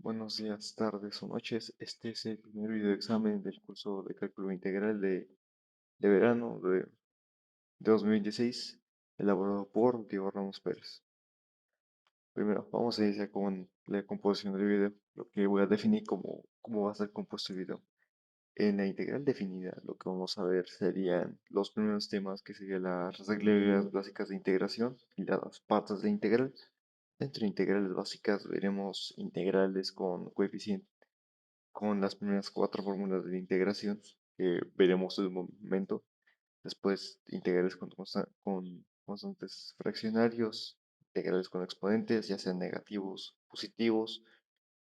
Buenos días, tardes o noches. Este es el primer video examen del curso de cálculo integral de verano de 2026, elaborado por Diego Ramos Pérez. Primero, vamos a iniciar con la composición del video, lo que voy a definir cómo va a ser compuesto el video. En la integral definida, lo que vamos a ver serían los primeros temas, que serían las reglas básicas de integración y las partes de integral. Dentro de integrales básicas veremos integrales con coeficientes con las primeras cuatro fórmulas de integración que veremos en un momento. Después, integrales con constantes fraccionarios, integrales con exponentes, ya sean negativos, positivos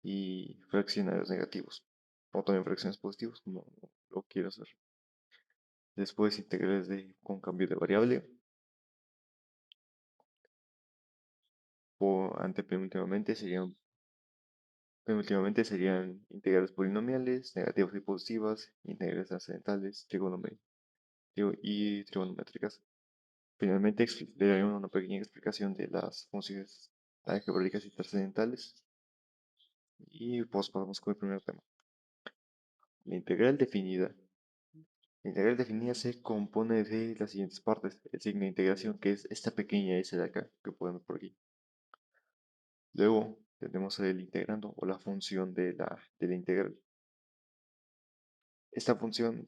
y fraccionarios negativos, o también fracciones positivos, como lo quiero hacer. Después, integrales con cambio de variable, o penúltimamente serían integrales polinomiales, negativas y positivas, integrales trascendentales, y trigonométricas. Finalmente, le daré una pequeña explicación de las funciones algebraicas y trascendentales y pues pasamos con el primer tema. La integral definida. La integral definida se compone de las siguientes partes. El signo de integración, que es esta pequeña S de acá, que podemos ver por aquí. Luego tenemos el integrando o la función de la integral. Esta función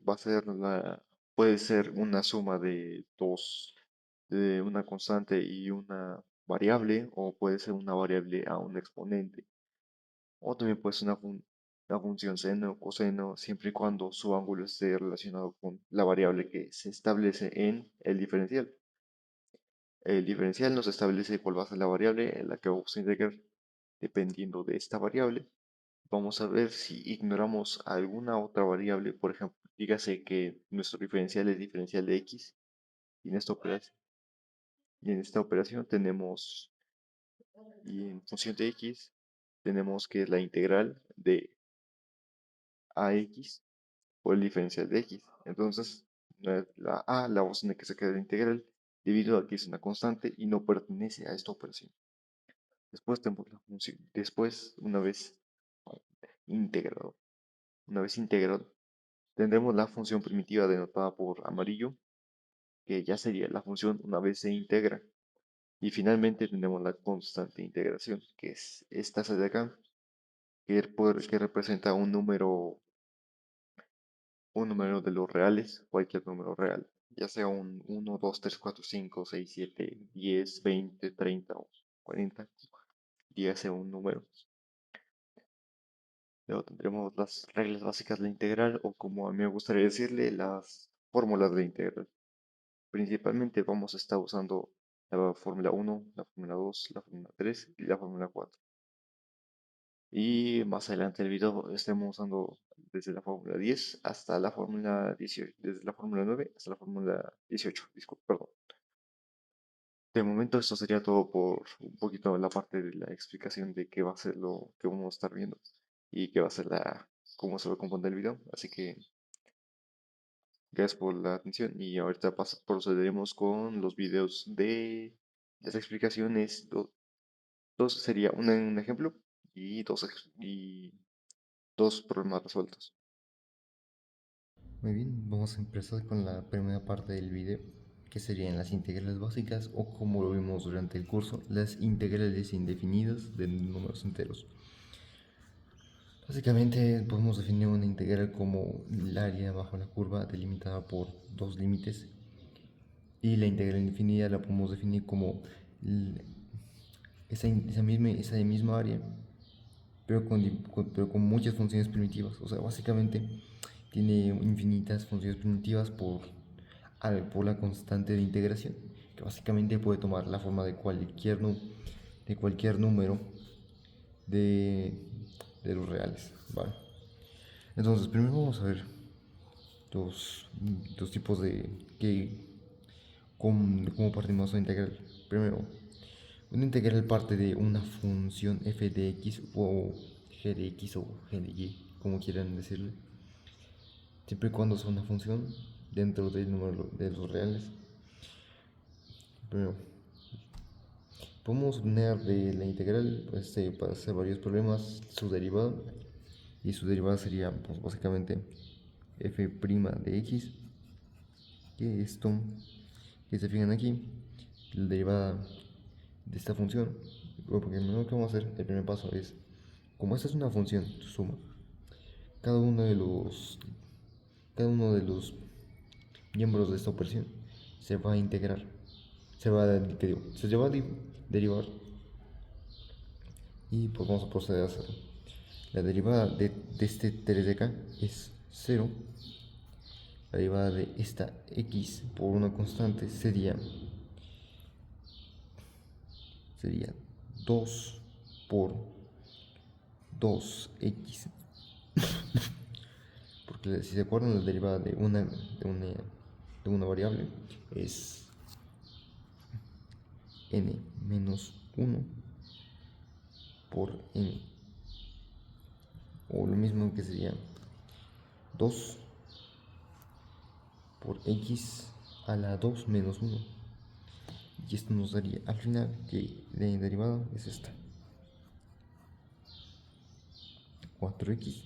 puede ser una suma de una constante y una variable, o puede ser una variable a un exponente, o también puede ser una función seno o coseno, siempre y cuando su ángulo esté relacionado con la variable que se establece en el diferencial. El diferencial nos establece cuál va a ser la variable en la que vamos a integrar. Dependiendo de esta variable, vamos a ver si ignoramos alguna otra variable. Por ejemplo, dígase que nuestro diferencial es diferencial de x, y en esta operación tenemos, y en función de x, tenemos que la integral de ax por el diferencial de x. Entonces, la a la vamos a tener que sacar de la integral, debido a que es una constante y no pertenece a esta operación. Después tenemos la función. Después, integrado, una vez integrado, tendremos la función primitiva denotada por amarillo, que ya sería la función una vez se integra. Y finalmente tenemos la constante de integración, que es esta de acá, que representa un número de los reales, cualquier número real, ya sea un 1, 2, 3, 4, 5, 6, 7, 10, 20, 30 o 40, ya sea un número. Luego tendremos las reglas básicas de la integral, o como a mí me gustaría decirle, las fórmulas de la integral. Principalmente vamos a estar usando la fórmula 1, la fórmula 2, la fórmula 3 y la fórmula 4. Y más adelante del video estaremos usando desde la fórmula 10 hasta la fórmula 18, desde la fórmula 9 hasta la fórmula 18, disculpe, perdón. De momento esto sería todo por un poquito la parte de la explicación de qué va a ser lo que vamos a estar viendo y qué va a ser cómo se va a componer el video. Así que gracias por la atención, y ahorita procederemos con los videos de las explicaciones. Dos sería un ejemplo y dos problemas resueltos. Muy bien, vamos a empezar con la primera parte del video, que serían las integrales básicas o, como lo vimos durante el curso, las integrales indefinidas de números enteros. Básicamente podemos definir una integral como el área bajo la curva delimitada por dos límites, y la integral indefinida la podemos definir como esa misma área, pero con muchas funciones primitivas. O sea, básicamente tiene infinitas funciones primitivas por la constante de integración, que básicamente puede tomar la forma de cualquier número de, de los reales, ¿vale? Entonces, primero vamos a ver dos tipos cómo partimos la integral. Primero, una integral parte de una función f de x o g de x o g de y, como quieran decirle, siempre y cuando sea una función dentro del número de los reales. Primero, podemos obtener de la integral para hacer varios problemas su derivada, y su derivada sería pues, básicamente f' de x, que esto que se fijan aquí, la derivada de esta función. Porque lo que vamos a hacer, el primer paso es, como esta es una función suma, cada uno de los cada uno de los miembros de esta operación se va a integrar, se va a, se va a derivar, y pues vamos a proceder a hacerlo. La derivada de este 3 de acá es 0. La derivada de esta x por una constante sería 2 por 2x. Porque si se acuerdan, la derivada de una variable es n menos 1 por n, o lo mismo que sería 2 por x a la 2 menos 1, y esto nos daría al final que la derivada es esta, 4x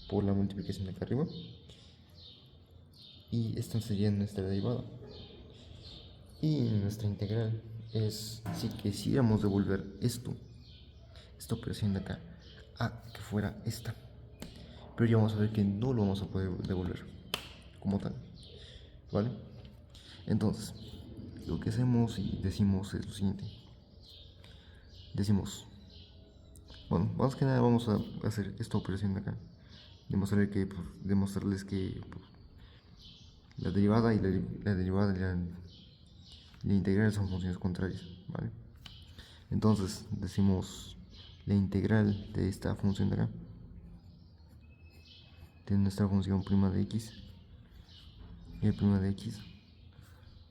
por la multiplicación de acá arriba, y esta sería nuestra derivada. Y nuestra integral es, si quisiéramos devolver esta operación de acá, a que fuera esta, pero ya vamos a ver que no lo vamos a poder devolver como tal, ¿vale? Entonces, lo que hacemos y decimos es lo siguiente. Decimos, bueno, más que nada vamos a hacer esta operación de acá, demostrarles que pues, la derivada y la derivada de la integral son funciones contrarias, ¿vale? Entonces decimos la integral de esta función de acá, de nuestra función prima de x,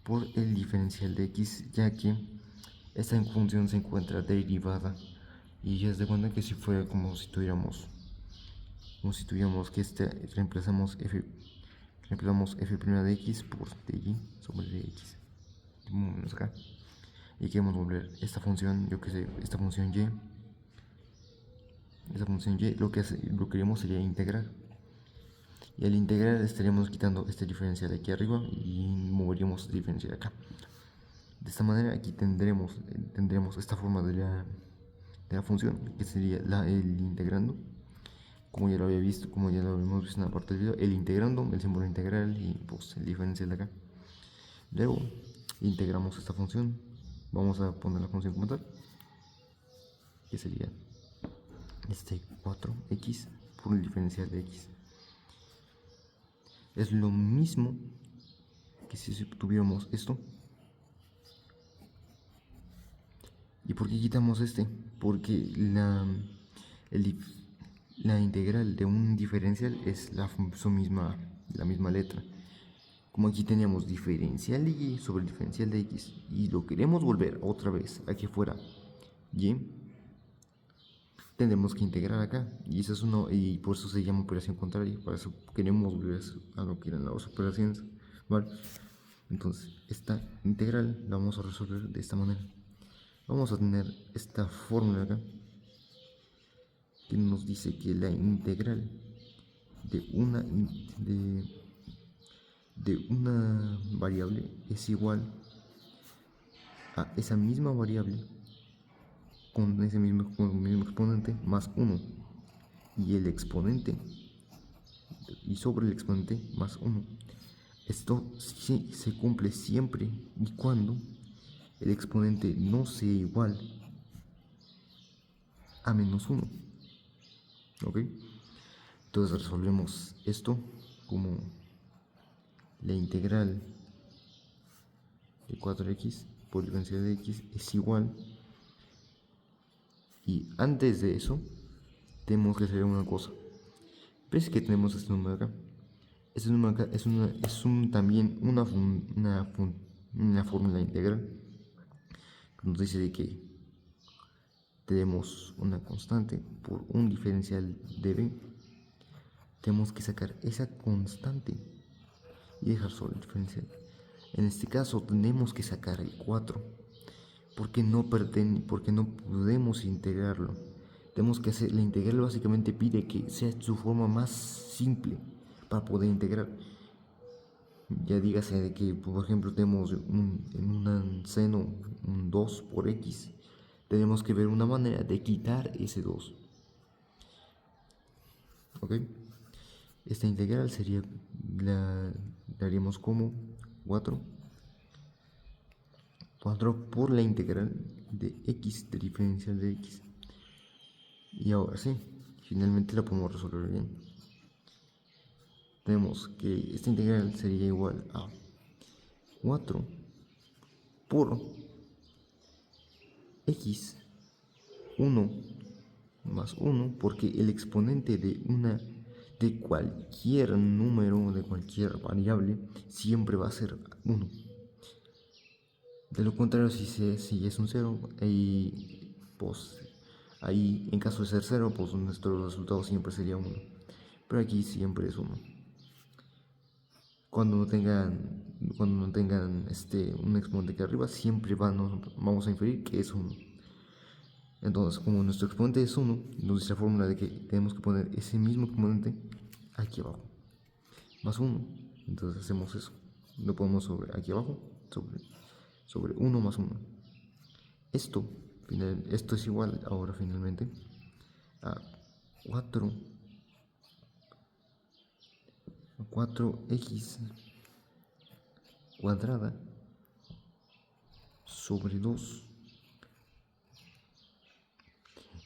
por el diferencial de x, ya que esta función se encuentra derivada, y ya se da cuenta que si fuera como si tuviéramos que reemplazamos f de x por dy sobre dx, acá, y queremos volver esta función, yo que sé, esta función y, lo que queremos sería integrar. Y al integrar estaríamos quitando este diferencial de aquí arriba y moveríamos este diferencial acá. De esta manera aquí tendremos esta forma de la función, que sería el integrando, como ya lo habíamos visto en la parte del video, el integrando, el símbolo integral y pues el diferencial de acá. Luego integramos esta función, vamos a poner la función como tal, que sería este 4x por el diferencial de x. Es lo mismo que si tuviéramos esto. ¿Y por qué quitamos este? Porque la integral de un diferencial es la misma letra. Como aquí teníamos diferencial de y sobre el diferencial de x, y lo queremos volver otra vez a que fuera y, tendremos que integrar acá, y eso es y por eso se llama operación contraria. Para eso queremos volver a lo que eran las operaciones, ¿vale? Entonces esta integral la vamos a resolver de esta manera. Vamos a tener esta fórmula acá, que nos dice que la integral de una variable es igual a esa misma variable con ese mismo exponente más 1, y el exponente y sobre el exponente más 1. Esto sí se cumple siempre y cuando el exponente no sea igual a menos 1. ¿Ok? Entonces resolvemos esto como la integral de 4x por diferencial de x es igual, y antes de eso tenemos que hacer una cosa. ¿Ves que tenemos este número acá? Este número acá también una fórmula integral que nos dice de que tenemos una constante por un diferencial de b. Tenemos que sacar esa constante y dejar solo el diferencial. En este caso tenemos que sacar el 4, porque no podemos integrarlo. Tenemos que hacer, la integral básicamente pide que sea su forma más simple para poder integrar. Ya dígase de que, por ejemplo, tenemos en un seno un 2 por x, tenemos que ver una manera de quitar ese 2. ¿Ok? Esta integral sería, la haríamos como 4 por la integral de x, de diferencial de x. Y ahora sí, finalmente la podemos resolver bien. Tenemos que esta integral sería igual a 4 por x 1 más 1, porque el exponente de cualquier número, de cualquier variable, siempre va a ser 1. De lo contrario, si es un 0, pues, ahí en caso de ser 0, pues nuestro resultado siempre sería 1. Pero aquí siempre es 1. Cuando no tengan un exponente aquí arriba, siempre vamos a inferir que es 1. Entonces, como nuestro exponente es 1, nos dice la fórmula de que tenemos que poner ese mismo exponente aquí abajo, más 1. Entonces hacemos eso. Lo ponemos sobre aquí abajo, sobre 1 más 1. Esto es igual ahora finalmente a 4x cuadrada sobre 2.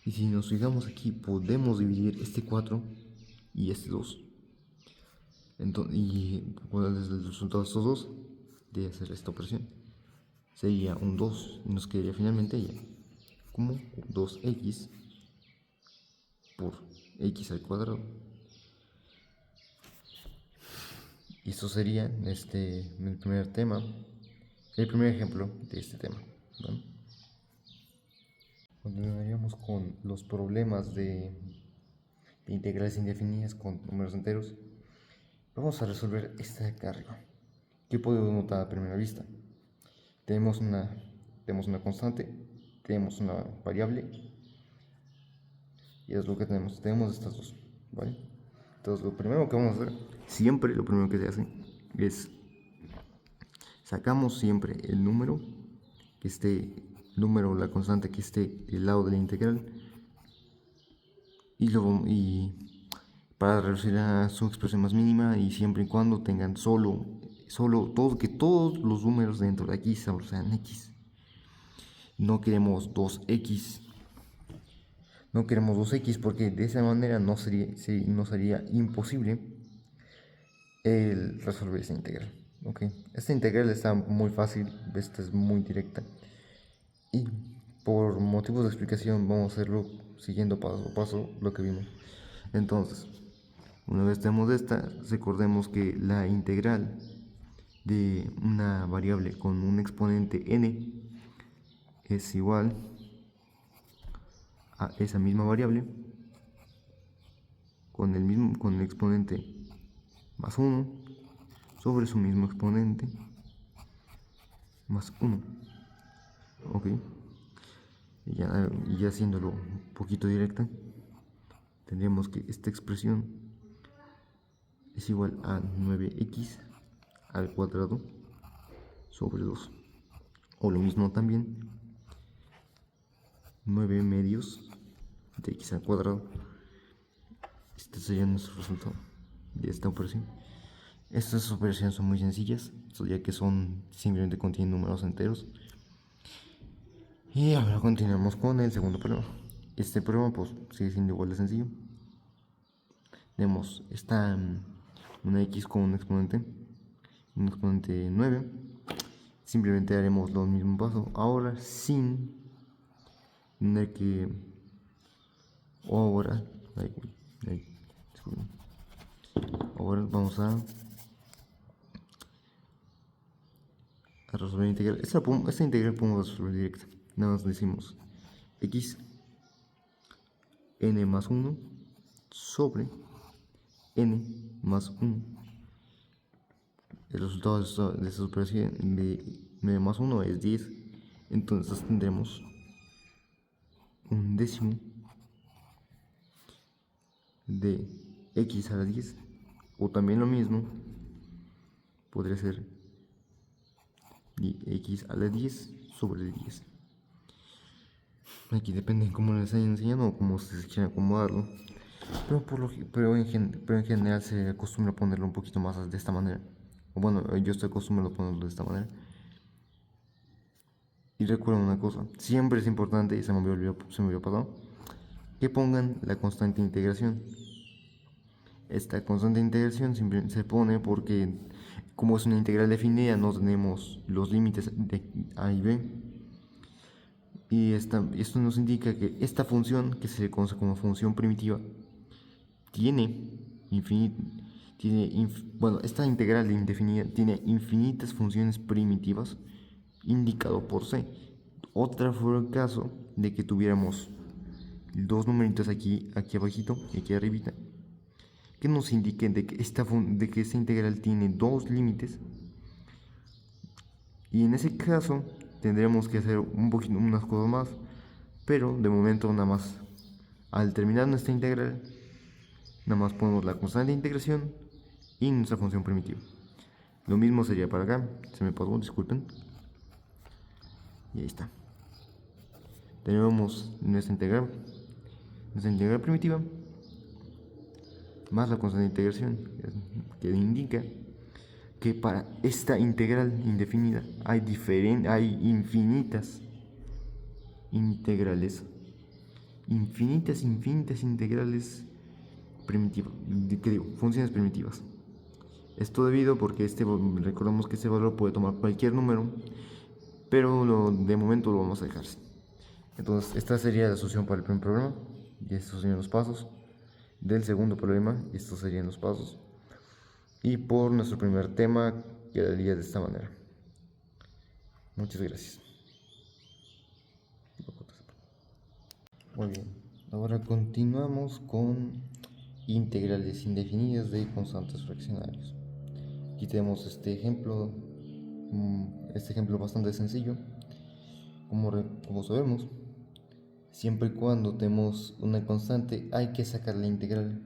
Y si nos fijamos aquí, podemos dividir este 4 y este 2. Entonces, y cuál es el resultado de estos dos, de hacer esta operación, sería un 2 y nos quedaría finalmente ella como 2x por x al cuadrado. Y esto sería el primer tema, el primer ejemplo de este tema. ¿Vale? Continuaríamos con los problemas de integrales indefinidas con números enteros. Vamos a resolver esta de acá arriba. ¿Qué podemos notar a primera vista? Tenemos una constante, tenemos una variable, y es lo que tenemos. Tenemos estas dos, ¿vale? Entonces, lo primero que vamos a hacer, siempre lo primero que se hace es sacamos siempre el número que esté, la constante que esté del lado de la integral, y para reducir a su expresión más mínima, y siempre y cuando tengan que todos los números dentro de aquí sean x. No queremos 2x. No queremos 2x porque de esa manera nos sería imposible el resolver esta integral. ¿Okay? Esta integral está muy fácil, esta es muy directa. Y por motivos de explicación vamos a hacerlo siguiendo paso a paso lo que vimos. Entonces, una vez tenemos esta, recordemos que la integral de una variable con un exponente n es igual a esa misma variable con el exponente más 1 sobre su mismo exponente más 1. Ok, y ya haciéndolo un poquito directa, tendríamos que esta expresión es igual a 9x al cuadrado sobre 2, o lo mismo también 9 medios de x al cuadrado. Este sería nuestro resultado de esta operación. Estas operaciones son muy sencillas, ya que simplemente contienen números enteros. Y ahora continuamos con el segundo problema. Este problema pues sigue siendo igual de sencillo. Tenemos una x con un exponente 9. Simplemente haremos lo mismo paso, ahora sin tener que, ahora vamos a resolver integral. Esta integral podemos resolver directa. Nada más decimos x n más 1 sobre n más 1. El resultado de esta operación de 9 más 1 es 10. Entonces tendremos un décimo de x a la 10, o también lo mismo podría ser x a la 10 sobre 10. Aquí depende de cómo les hayan enseñado o cómo ustedes quieran acomodarlo. Pero en general se acostumbra a ponerlo un poquito más de esta manera. O bueno, yo estoy acostumbrado a ponerlo de esta manera. Y recuerden una cosa, siempre es importante, y se me había pasado, que pongan la constante de integración. Esta constante de integración se pone porque, como es una integral definida, no tenemos los límites de a y b. Y esto nos indica que esta función, que se conoce como función primitiva, tiene bueno, esta integral indefinida tiene infinitas funciones primitivas indicado por c. Otra fuera el caso de que tuviéramos dos numeritos aquí abajito y aquí arribita, que nos indiquen de que esta integral tiene dos límites, y en ese caso tendremos que hacer unas cosas más, pero de momento nada más, al terminar nuestra integral, nada más ponemos la constante de integración y nuestra función primitiva. Lo mismo sería para acá, se me pasó, disculpen. Y ahí está. Tenemos nuestra integral primitiva, más la constante de integración, que indica que para esta integral indefinida hay infinitas integrales, infinitas integrales primitivas, que digo, funciones primitivas. Esto debido porque recordemos que este valor puede tomar cualquier número, pero de momento lo vamos a dejar. Entonces, esta sería la solución para el primer problema, y estos serían los pasos del segundo problema, y estos serían los pasos. Y por nuestro primer tema quedaría de esta manera. Muchas gracias. Muy bien, ahora continuamos con integrales indefinidas de constantes fraccionarios. Aquí tenemos este ejemplo bastante sencillo. Como sabemos, siempre y cuando tenemos una constante hay que sacar la integral.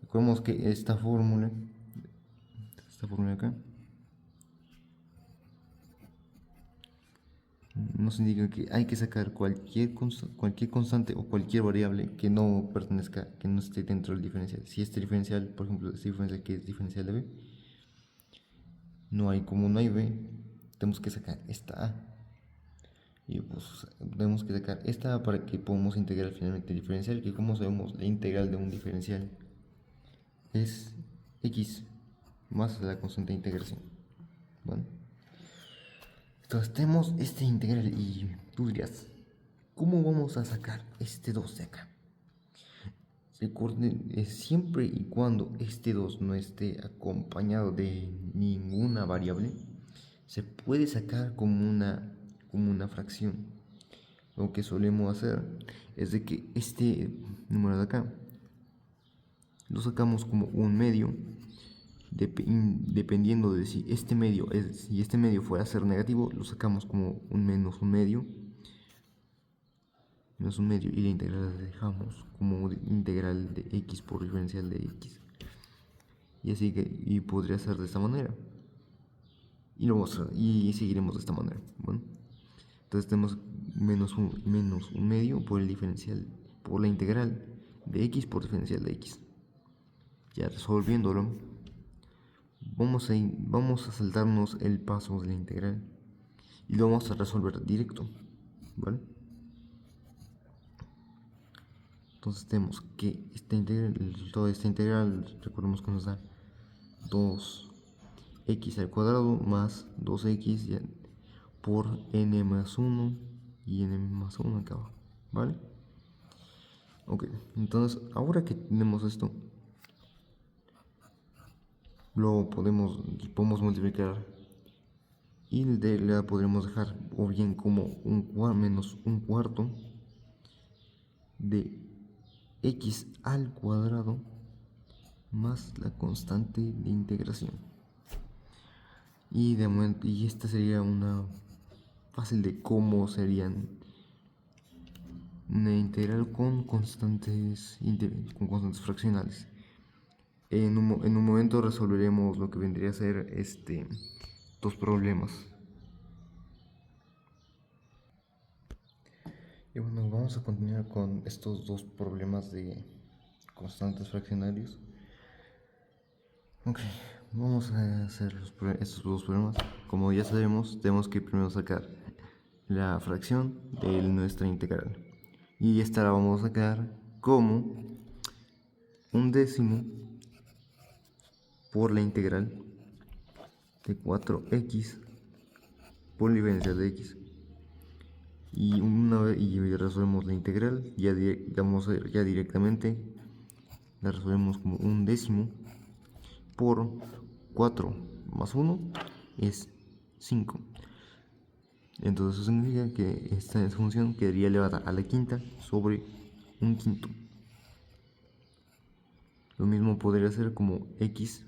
Recordemos que esta fórmula acá nos indica que hay que sacar cualquier constante o cualquier variable que no pertenezca, que no esté dentro del diferencial. Si este diferencial, por ejemplo, este diferencial que es diferencial de b, como no hay b, tenemos que sacar esta a. Y pues tenemos que sacar esta a para que podamos integrar finalmente el diferencial, que como sabemos la integral de un diferencial es x más la constante de integración. Bueno, entonces tenemos este integral y tú dirás, ¿cómo vamos a sacar este 2 de acá? Recuerden, siempre y cuando este 2 no esté acompañado de ninguna variable, se puede sacar como una fracción. Lo que solemos hacer es de que este número de acá lo sacamos como un medio, dependiendo de si este medio fuera a ser negativo, lo sacamos como un menos un medio, y la integral la dejamos como integral de x por diferencial de x. Y así y podría ser de esta manera. Y seguiremos de esta manera. Bueno, entonces tenemos menos un medio por el diferencial, por la integral de x por diferencial de x. Ya resolviéndolo, vamos a saltarnos el paso de la integral y lo vamos a resolver directo, ¿vale? Entonces tenemos que el resultado de esta integral, recordemos que nos da 2x al cuadrado más 2x por n más 1 y n más 1 acá abajo, ¿vale? Ok, entonces ahora que tenemos esto, podemos multiplicar y la podremos dejar o bien como menos un cuarto de x al cuadrado más la constante de integración. Y esta sería una fácil de cómo serían una integral con constantes fraccionales. En un momento resolveremos lo que vendría a ser dos problemas. Y bueno, vamos a continuar con estos dos problemas de constantes fraccionarios. Ok, vamos a hacer estos dos problemas. Como ya sabemos, tenemos que primero sacar la fracción de nuestra integral. Y esta la vamos a sacar como un décimo por la integral de 4x por la diferencial de x. Y una vez resolvemos la integral, ya directamente la resolvemos como un décimo por 4 más 1 es 5. Entonces eso significa que esta función quedaría elevada a la quinta sobre un quinto. Lo mismo podría ser como x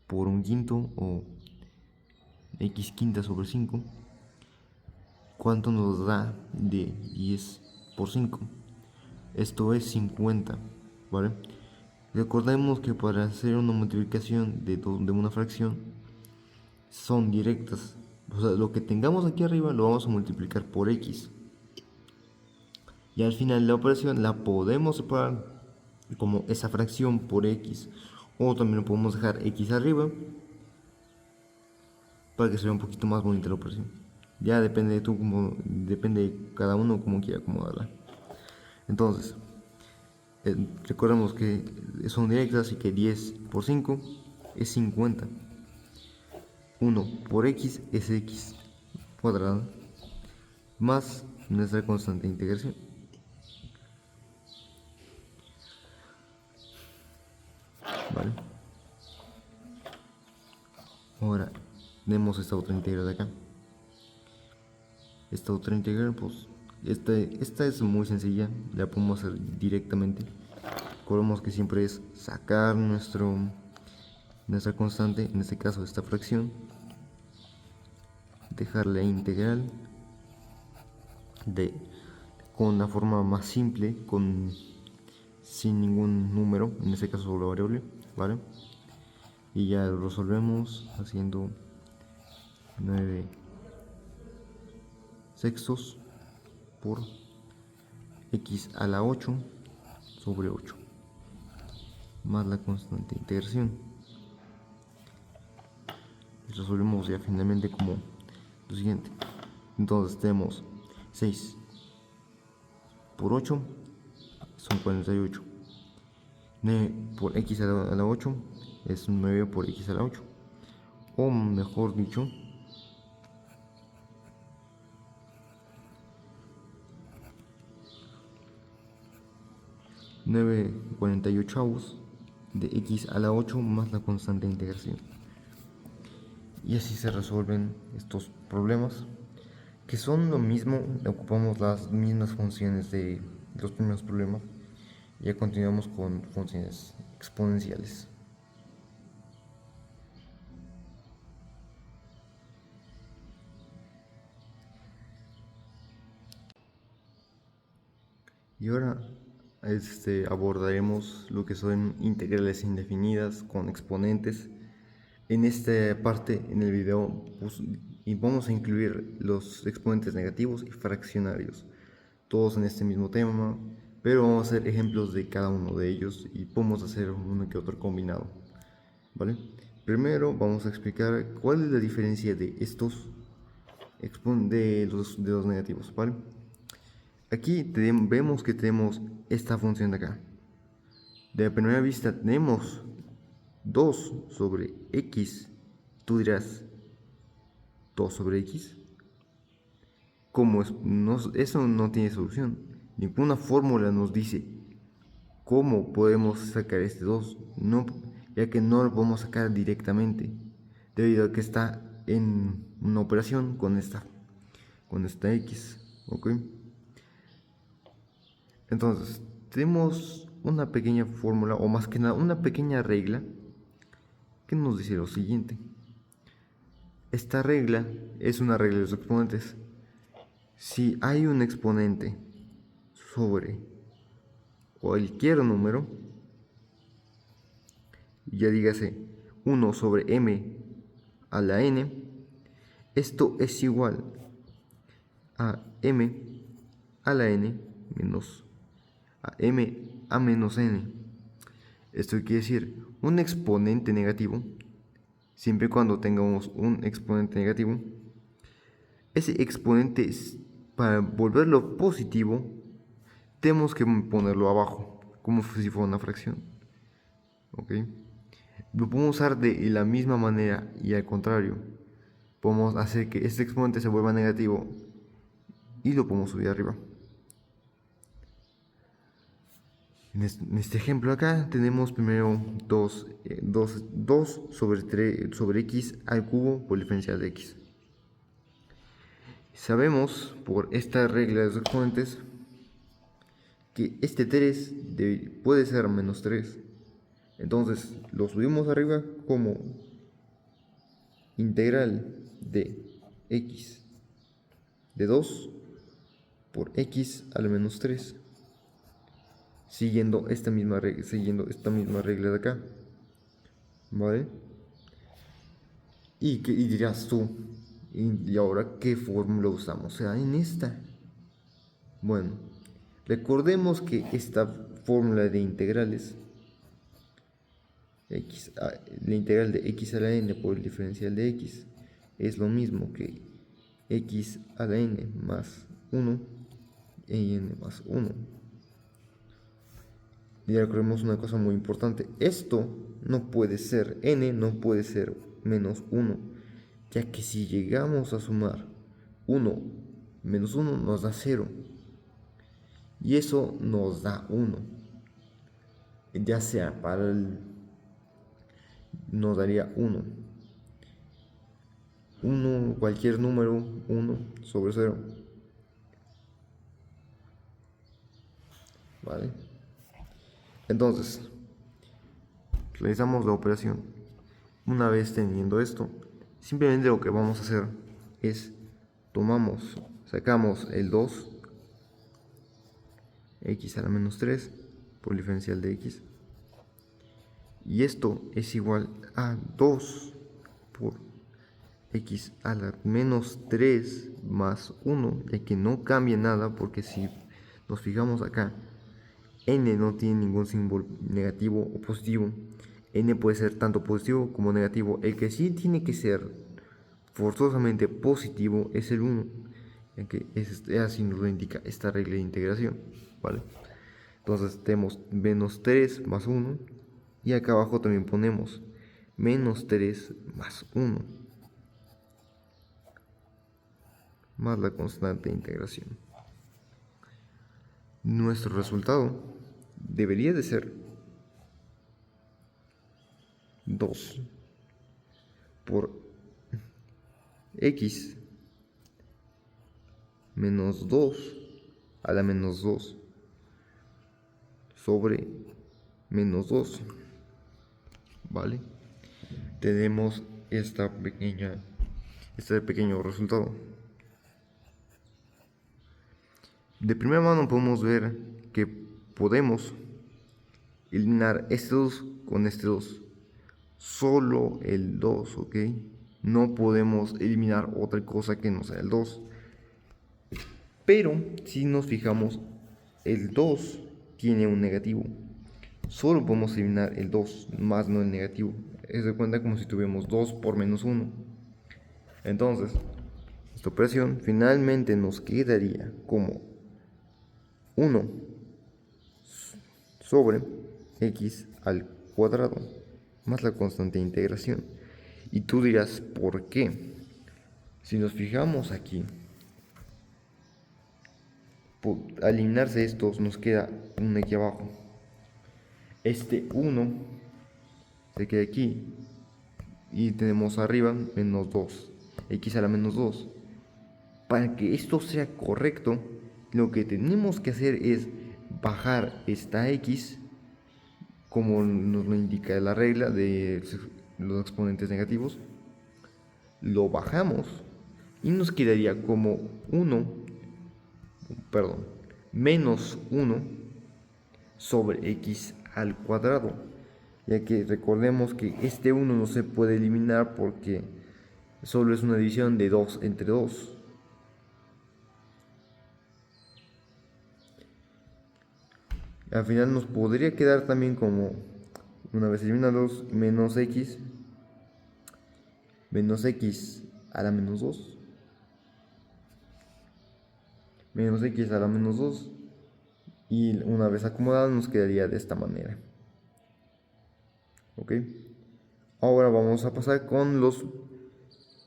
por un quinto o x quinta sobre 5. ¿Cuánto nos da de 10 por 5? Esto es 50, ¿vale? Recordemos que para hacer una multiplicación de una fracción son directas. O sea, lo que tengamos aquí arriba lo vamos a multiplicar por x. Y al final la operación la podemos separar como esa fracción por x. O también podemos dejar x arriba para que sea un poquito más bonita la operación. Ya depende de depende de cada uno como quiera acomodarla. Entonces, recordemos que son directas y que 10 por 5 es 50. 1 por x es x cuadrada más nuestra constante de integración. ¿Vale? Ahora tenemos esta otra integral de acá. Esta otra integral, pues, esta es muy sencilla, la podemos hacer directamente. Recordemos que siempre es sacar nuestra constante, en este caso esta fracción, dejar la integral con la forma más simple, sin ningún número, en este caso solo variable, ¿vale? Y ya lo resolvemos haciendo 9 sextos por x a la 8 sobre 8 más la constante de integración. Y resolvemos ya finalmente como lo siguiente. Entonces tenemos 6 por 8 son 48. 9 por x a la 8 es 9 por x a la 8. O mejor dicho, 9/48 de x a la 8 más la constante de integración. Y así se resuelven estos problemas, que son lo mismo, ocupamos las mismas funciones de los primeros problemas. Ya continuamos con funciones exponenciales. Y ahora abordaremos lo que son integrales indefinidas con exponentes. En esta parte en el video y vamos a incluir los exponentes negativos y fraccionarios, todos en este mismo tema, pero vamos a hacer ejemplos de cada uno de ellos y podemos hacer uno que otro combinado, ¿vale? Primero vamos a explicar cuál es la diferencia de estos de los negativos, ¿vale? Aquí vemos que tenemos esta función de acá. De primera vista tenemos 2 sobre x. Tú dirás, 2 sobre x. ¿Cómo es? Eso no tiene solución. Ninguna fórmula nos dice cómo podemos sacar este 2. No, ya que no lo podemos sacar directamente, debido a que está en una operación con esta x. ¿Ok? Entonces, tenemos una pequeña fórmula, o más que nada, una pequeña regla que nos dice lo siguiente. Esta regla es una regla de los exponentes. Si hay un exponente sobre cualquier número, ya dígase 1 sobre m a la n, esto es igual a m a la n menos a m a menos n. Esto quiere decir un exponente negativo, siempre y cuando tengamos un exponente negativo, ese exponente, para volverlo positivo, tenemos que ponerlo abajo, como si fuera una fracción. ¿Ok? Lo podemos usar de la misma manera y al contrario. Podemos hacer que este exponente se vuelva negativo y lo podemos subir arriba. En este ejemplo acá tenemos primero 2 sobre x al cubo por el diferencial de x. Sabemos por esta regla de los exponentes que este 3 puede ser menos 3. Entonces lo subimos arriba como integral de x de 2 por x al menos 3, siguiendo esta misma regla de acá, ¿vale? Y dirás tú, ¿y ahora qué fórmula usamos? ¿Será en esta? Bueno, recordemos que esta fórmula de integrales, la integral de x a la n por el diferencial de x, es lo mismo que x a la n más 1 y n más 1. Y recordemos una cosa muy importante, esto no puede ser, n no puede ser menos 1, ya que si llegamos a sumar 1 menos 1 nos da 0, y eso nos da 1, ya sea para el, nos daría 1, cualquier número, 1 sobre 0, ¿vale? Entonces, realizamos la operación. Una vez teniendo esto, simplemente lo que vamos a hacer es sacamos el 2, x a la menos 3 por el diferencial de x, y esto es igual a 2 por x a la menos 3 más 1, ya que no cambia nada, porque si nos fijamos acá, n no tiene ningún símbolo negativo o positivo. N puede ser tanto positivo como negativo. El que sí tiene que ser forzosamente positivo es el 1, ya que así nos lo indica esta regla de integración, ¿vale? Entonces tenemos menos 3 más 1, y acá abajo también ponemos menos 3 más 1 más la constante de integración. Nuestro resultado debería de ser 2 por x menos 2 a la menos 2 sobre menos 2, ¿vale? Tenemos este pequeño resultado. De primera mano podemos ver que podemos eliminar este 2 con este 2. Solo el 2, ¿ok? No podemos eliminar otra cosa que no sea el 2. Pero si nos fijamos, el 2 tiene un negativo. Solo podemos eliminar el 2, más no el negativo. Es de cuenta como si tuviéramos 2 por menos 1. Entonces, esta operación finalmente nos quedaría como 1 sobre x al cuadrado más la constante de integración. Y tú dirás, ¿por qué? Si nos fijamos aquí, al eliminarse estos nos queda un aquí abajo. Este 1 se queda aquí y tenemos arriba menos 2, x a la menos 2. Para que esto sea correcto, lo que tenemos que hacer es bajar esta x, como nos lo indica la regla de los exponentes negativos, lo bajamos y nos quedaría como menos 1 sobre x al cuadrado, ya que recordemos que este 1 no se puede eliminar porque solo es una división de 2 entre 2. Al final nos podría quedar también como, una vez eliminados, menos x a la menos 2. Menos x a la menos 2. Y una vez acomodado nos quedaría de esta manera. ¿Ok? Ahora vamos a pasar con los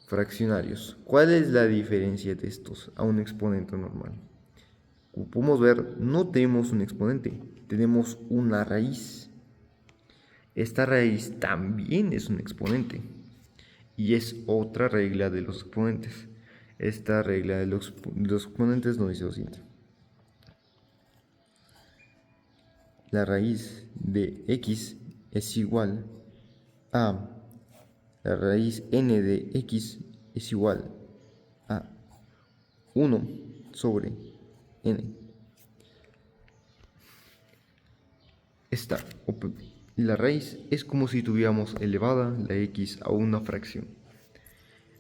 fraccionarios. ¿Cuál es la diferencia de estos a un exponente normal? Como podemos ver, no tenemos un exponente, tenemos una raíz. Esta raíz también es un exponente y es otra regla de los exponentes. Esta regla de los exponentes nos dice lo siguiente: la raíz de x es igual a la raíz n de x es igual a 1 sobre n. La raíz es como si tuviéramos elevada la x a una fracción.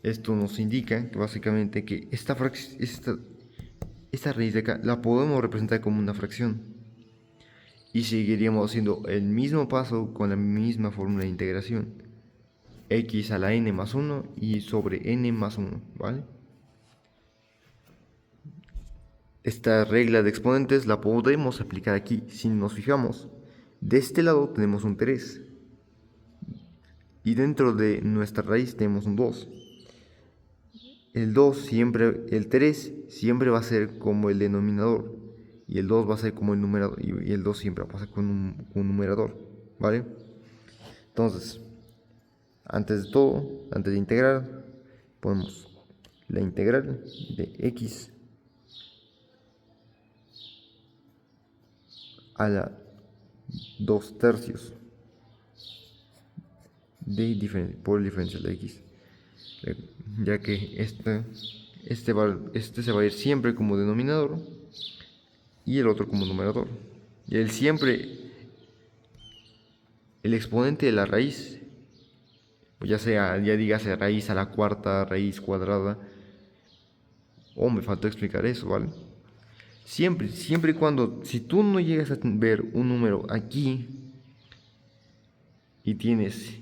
Esto nos indica que básicamente que esta raíz de acá la podemos representar como una fracción. Y seguiríamos haciendo el mismo paso con la misma fórmula de integración. X a la n más 1 y sobre n más 1, ¿vale? Esta regla de exponentes la podemos aplicar aquí. Si nos fijamos, de este lado tenemos un 3 y dentro de nuestra raíz tenemos un 2. El 3 siempre va a ser como el denominador y el 2 va a ser como el numerador, y el 2 siempre va a pasar con un numerador, ¿vale? Entonces, antes de todo, antes de integrar, ponemos la integral de x a la 2 tercios por el diferencial de x, ya que este se va a ir siempre como denominador y el otro como numerador. Y el exponente de la raíz, ya dígase raíz a la cuarta, raíz cuadrada. Me faltó explicar eso, ¿vale? Siempre y cuando, si tú no llegas a ver un número aquí y tienes,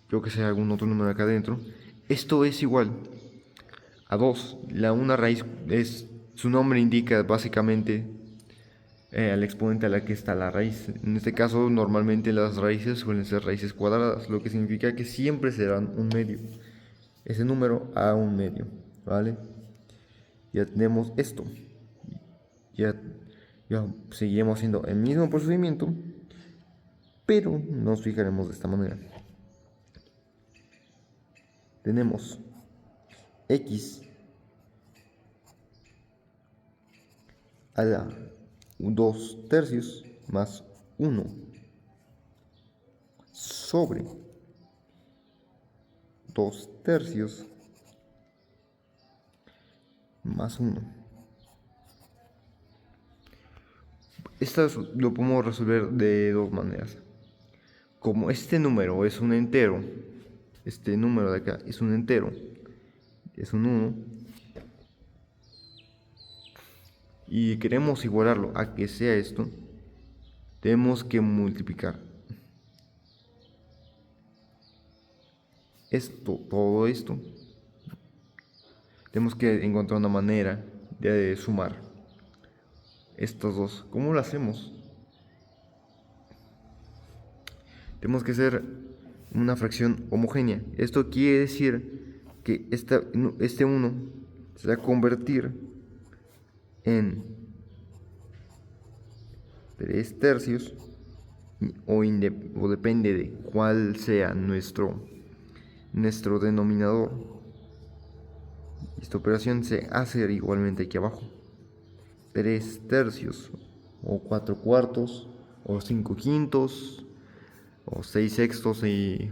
yo que sé, algún otro número acá adentro, esto es igual a 2. Una raíz su nombre indica básicamente al exponente a la que está la raíz. En este caso, normalmente las raíces suelen ser raíces cuadradas, lo que significa que siempre serán un medio. Ese número a un medio, ¿vale? Ya tenemos esto. Ya seguiremos haciendo el mismo procedimiento, pero nos fijaremos de esta manera. Tenemos x a la 2 tercios más 1 sobre 2 tercios más 1. Esto lo podemos resolver de dos maneras. Como este número es un entero, este número de acá es un entero, es un 1, y queremos igualarlo a que sea esto, tenemos que multiplicar todo esto. Tenemos que encontrar una manera de sumar estos dos. ¿Cómo lo hacemos? Tenemos que hacer una fracción homogénea. Esto quiere decir que este 1 se va a convertir en 3 tercios, o depende de cuál sea nuestro denominador. Esta operación se hace igualmente aquí abajo: 3 tercios, o 4 cuartos, o 5 quintos, o 6 sextos, y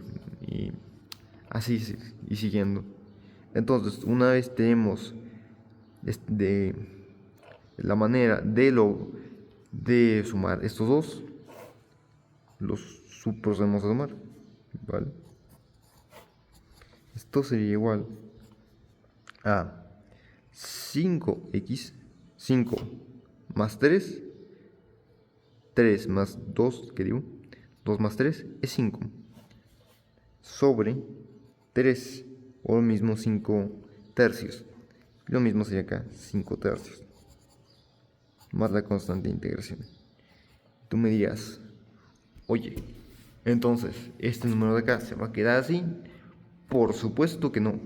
así y siguiendo. Entonces, una vez tenemos de la manera de sumar estos dos, los procedemos a sumar, ¿vale? Esto sería igual a 5x, 5 más 3, 3 más 2, ¿qué digo? 2 más 3 es 5, sobre 3, o lo mismo 5 tercios. Lo mismo sería acá, 5 tercios, más la constante de integración. Tú me dirás, oye, entonces, ¿este número de acá se va a quedar así? Por supuesto que no.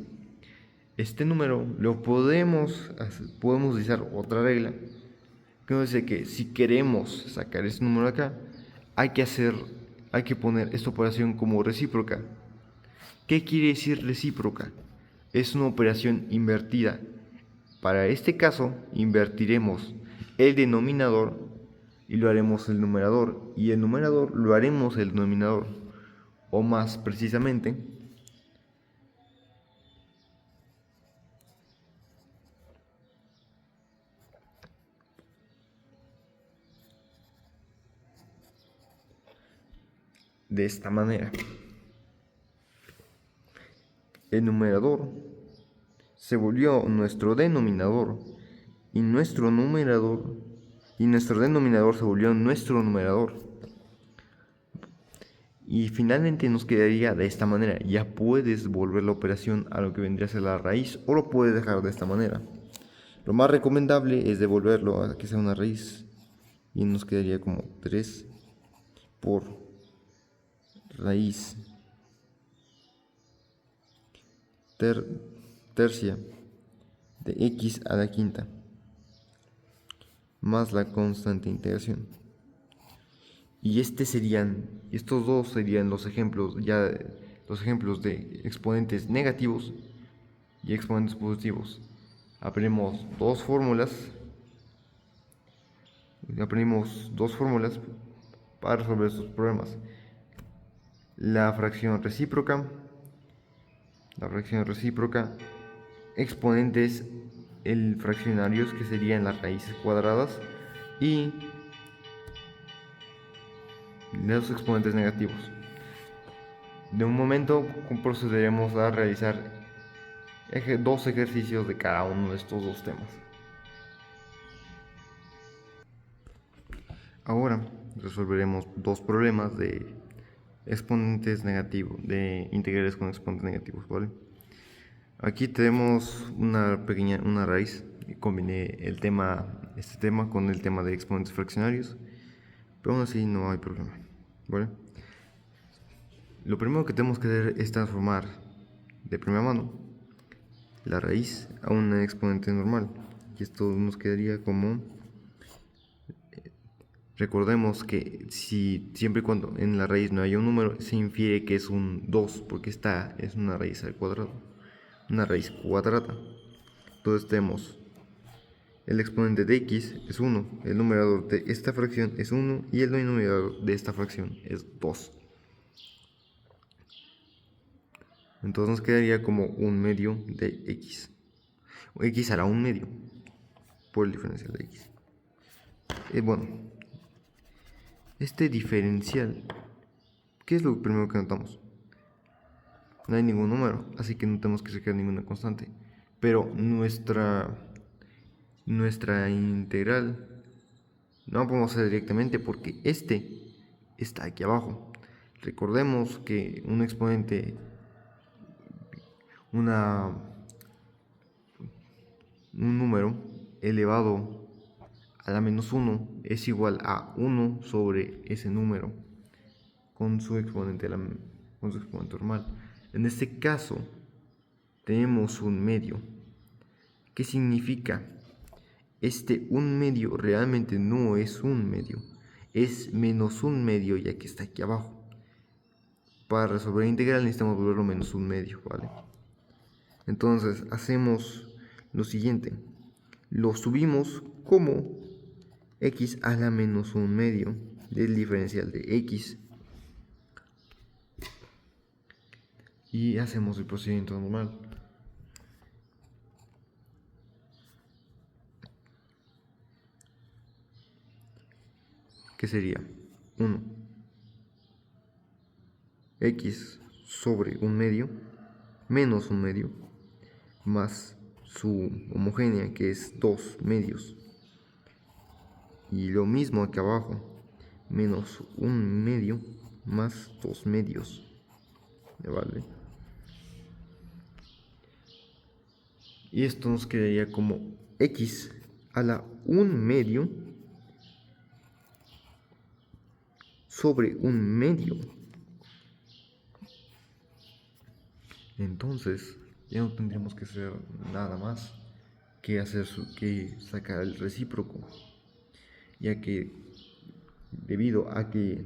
Este número lo podemos utilizar otra regla que nos dice que si queremos sacar este número de acá, hay que poner esta operación como recíproca. ¿Qué quiere decir recíproca? Es una operación invertida. Para este caso, invertiremos el denominador y lo haremos el numerador, y el numerador lo haremos el denominador, o más precisamente, de esta manera. El numerador se volvió nuestro denominador y nuestro denominador se volvió nuestro numerador. Y finalmente nos quedaría de esta manera. Ya puedes volver la operación a lo que vendría a ser la raíz, o lo puedes dejar de esta manera. Lo más recomendable es devolverlo a que sea una raíz, y nos quedaría como 3 por raíz tercia de x a la quinta más la constante de integración. Y estos dos serían los ejemplos de exponentes negativos y exponentes positivos. Aprendimos dos fórmulas para resolver estos problemas. La fracción recíproca, exponentes fraccionarios, que serían las raíces cuadradas, y los exponentes negativos. De un momento procederemos a realizar dos ejercicios de cada uno de estos dos temas. Ahora resolveremos dos problemas de exponentes negativos, de integrales con exponentes negativos, ¿vale? Aquí tenemos una raíz. Combiné este tema con el tema de exponentes fraccionarios, pero aún así no hay problema, ¿vale? Lo primero que tenemos que hacer es transformar de primera mano la raíz a un exponente normal, y esto nos quedaría como, recordemos que siempre y cuando en la raíz no haya un número, se infiere que es un 2, porque esta es una raíz al cuadrado, una raíz cuadrada. Entonces tenemos el exponente de x es 1, el numerador de esta fracción es 1 y el denominador de esta fracción es 2. Entonces nos quedaría como un medio de x. X hará un medio por el diferencial de x. Bueno, este diferencial, ¿qué es lo primero que notamos? No hay ningún número, así que no tenemos que sacar ninguna constante. Pero nuestra integral no la podemos hacer directamente porque este está aquí abajo. Recordemos que un exponente, un número elevado a la menos 1 es igual a 1 sobre ese número con su exponente normal. En este caso tenemos un medio. ¿Qué significa? Este un medio realmente no es un medio, es menos un medio, ya que está aquí abajo. Para resolver la integral necesitamos volverlo menos un medio, ¿vale? Entonces hacemos lo siguiente: lo subimos como x a la menos un medio del diferencial de x, y hacemos el procedimiento normal. que sería 1 x sobre un medio menos un medio más su homogénea, que es 2 medios, y lo mismo aquí abajo, menos un medio más 2 medios, ¿vale? Y esto nos quedaría como x a la 1 medio sobre un medio. Entonces ya no tendríamos que hacer nada más que sacar el recíproco, ya que debido a que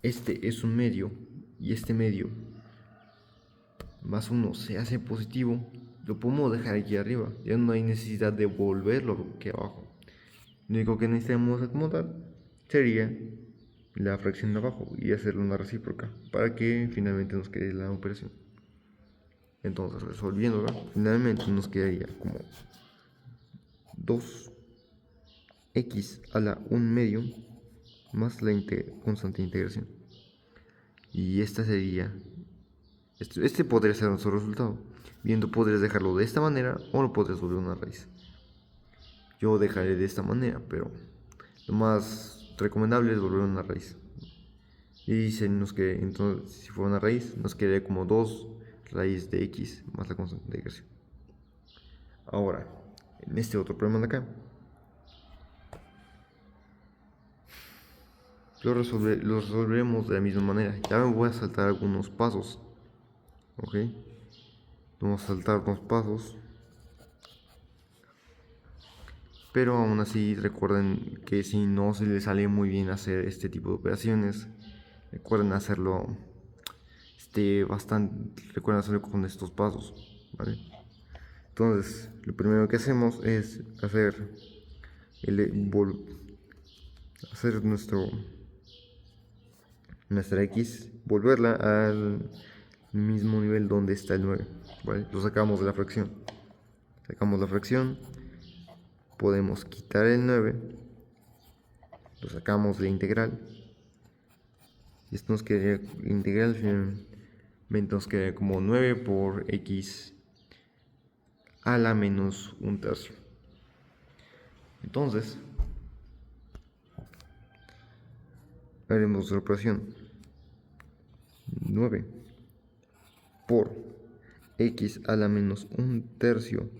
este es un medio y este medio más 1 se hace positivo, lo podemos dejar aquí arriba, ya no hay necesidad de volverlo aquí abajo. Lo único que necesitamos acomodar sería la fracción de abajo y hacerle una recíproca para que finalmente nos quede la operación. Entonces, resolviéndola, finalmente nos quedaría como 2x a la 1 medio más la constante de integración. Y esta sería, este podría ser nuestro resultado. Viendo, podrías dejarlo de esta manera o lo podrías volver una raíz. Yo dejaré de esta manera, pero lo más recomendable es volver una raíz. Y entonces, si fuera una raíz, nos quedaría como 2 raíz de x más la constante de integración. Ahora, en este otro problema de acá, lo resolveremos de la misma manera. Ya me voy a saltar algunos pasos. ¿Ok? Vamos a saltar unos pasos. Pero aún así recuerden que si no se les sale muy bien hacer este tipo de operaciones, recuerden hacerlo recuerden hacerlo con estos pasos, ¿vale? Entonces, lo primero que hacemos es hacer nuestra x, volverla al mismo nivel donde está el 9, ¿vale? Lo sacamos de la fracción. Sacamos la fracción, podemos quitar el 9, lo sacamos de la integral. Y esto nos quedaría integral, finalmente nos quedaría como 9 por x a la menos un tercio. Entonces, haremos la operación 9 por x a la menos un tercio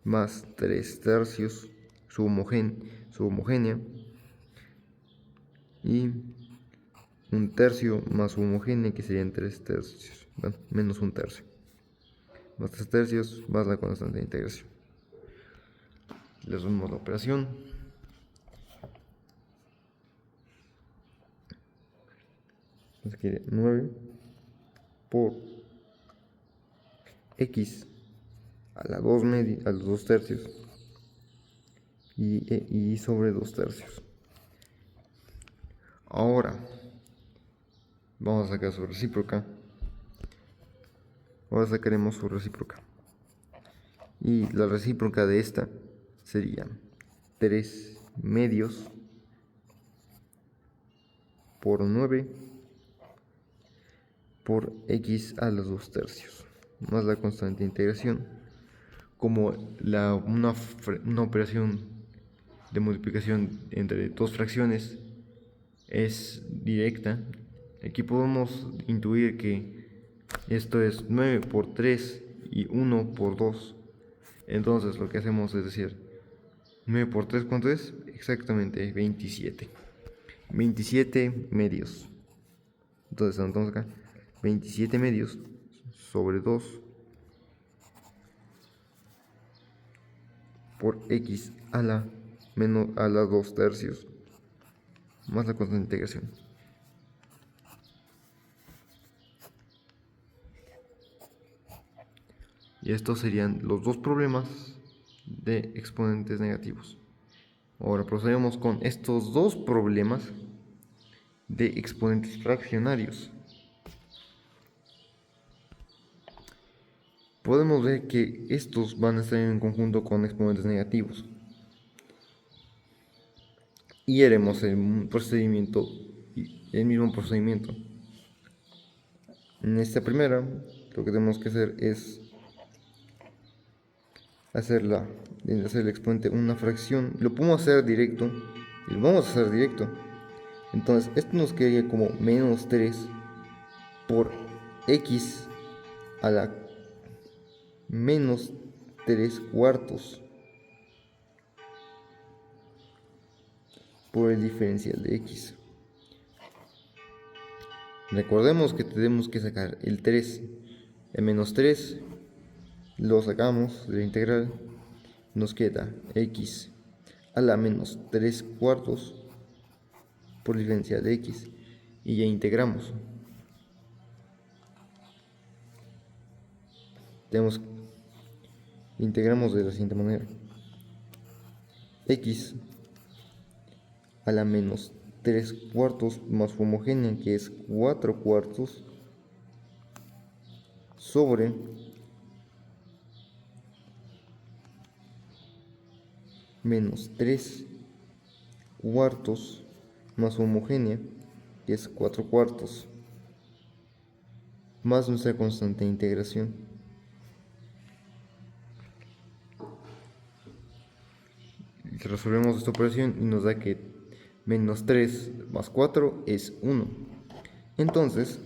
más 3 tercios, su homogénea, y un tercio más su homogénea, que serían 3 tercios, bueno, menos un tercio, más 3 tercios más la constante de integración. Les damos la operación. Nos queda 9 por x a la 2 a los 2 tercios y sobre 2 tercios. Ahora vamos a sacar su recíproca. Ahora sacaremos su recíproca. Y la recíproca de esta sería 3 medios por 9 por x a los 2 tercios más la constante de integración. Como una operación de multiplicación entre dos fracciones es directa, aquí podemos intuir que esto es 9 por 3 y 1 por 2. Entonces lo que hacemos es decir, 9 por 3, ¿cuánto es? Exactamente 27. 27 medios. Entonces anotamos acá 27 medios sobre 2 por x a la 2 tercios más la constante de integración. Y estos serían los dos problemas de exponentes negativos. Ahora procedemos con estos dos problemas de exponentes fraccionarios. Podemos ver que estos van a estar en conjunto con exponentes negativos. y haremos el mismo procedimiento. En esta primera, lo que tenemos que hacer es hacer el exponente una fracción. Lo podemos hacer directo y lo vamos a hacer directo. Entonces, esto nos quedaría como menos 3 por x a la menos 3 cuartos por el diferencial de x. Recordemos que tenemos que sacar el 3. El menos 3 lo sacamos de la integral. Nos queda x a la menos 3 cuartos por diferencial de x. Y ya integramos. Integramos de la siguiente manera. X a la menos 3 cuartos más su homogénea, que es 4 cuartos, sobre menos 3 cuartos más su homogénea, que es 4 cuartos, más nuestra constante de integración. Resolvemos esta operación y nos da que menos 3 más 4 es 1. Entonces,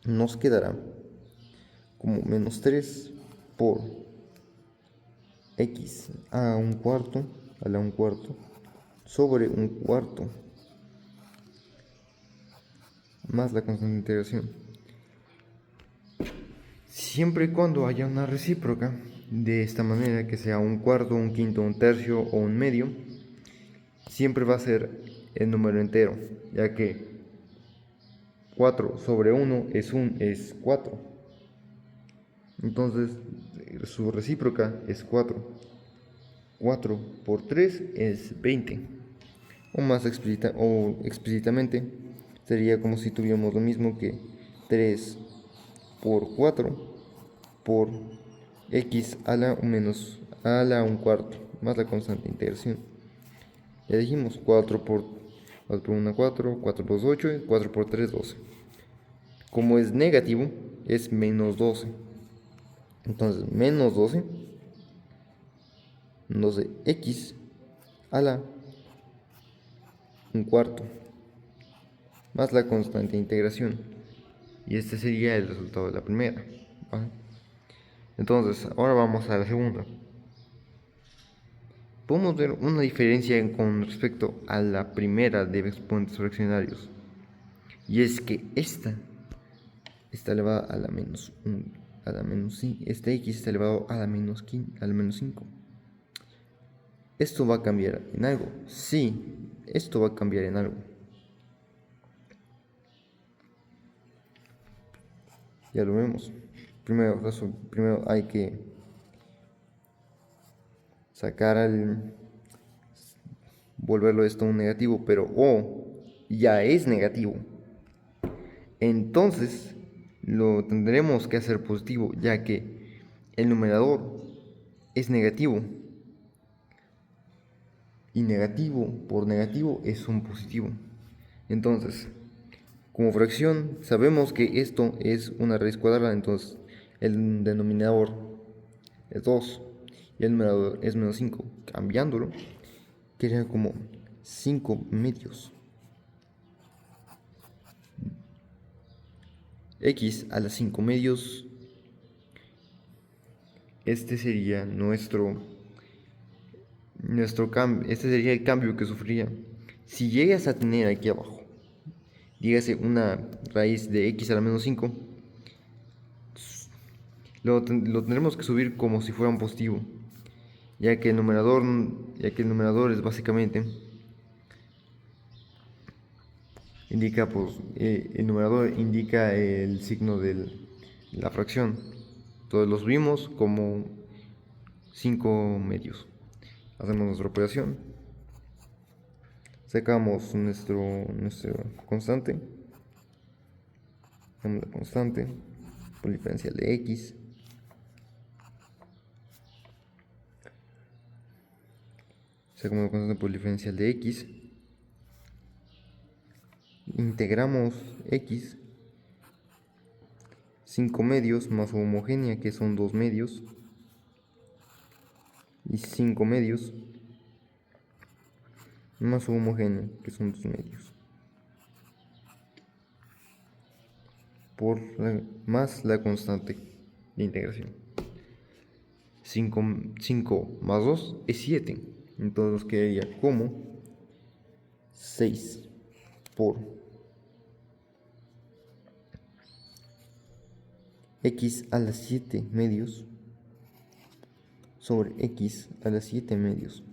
nos quedará como menos 3 por x a un cuarto, a la un cuarto, sobre un cuarto, más la constante de integración. Siempre y cuando haya una recíproca, de esta manera, que sea un cuarto, un quinto, un tercio o un medio, siempre va a ser el número entero, ya que 4 sobre 1 es 4. Entonces, su recíproca es 4. 4 por 3 es 20. O más explícitamente, sería como si tuviéramos lo mismo que 3 por 4 por x a la un cuarto, más la constante de integración. Ya dijimos 4 por 1, 4, 4 por 2, 8 y 4 por 3, 12. Como es negativo, es menos 12. Entonces, menos 12 x a la un cuarto, más la constante de integración. Y este sería el resultado de la primera, ¿vale? Entonces, ahora vamos a la segunda. Podemos ver una diferencia con respecto a la primera de exponentes fraccionarios. Y es que esta está elevada a la menos 1, a la menos 5. Este x está elevado a la menos 5. ¿Esto va a cambiar en algo? Sí, esto va a cambiar en algo. Ya lo vemos. Primero hay que volverlo esto un negativo, pero ya es negativo. Entonces lo tendremos que hacer positivo, ya que el numerador es negativo. Y negativo por negativo es un positivo. Entonces, como fracción, sabemos que esto es una raíz cuadrada, entonces el denominador es 2 y el numerador es menos 5. Cambiándolo, quedaría como 5 medios. X a las 5 medios. Este sería este sería el cambio que sufriría. Si llegas a tener aquí abajo, dígase una raíz de x a la menos 5, lo tendremos que subir como si fuera un positivo, ya que el numerador es básicamente indica, pues, el numerador indica el signo de la fracción. Entonces los vimos como 5 medios. Hacemos nuestra operación, sacamos nuestra constante, la constante por diferencial de x, sacamos la constante por diferencial de x, integramos x, 5 medios más su homogénea, que son 2 medios, y 5 medios más su homogénea, que son 2 medios, más la constante de integración. 5 más 2 es 7, entonces nos quedaría como 6 por x a la 7 medios sobre x a la 7 medios.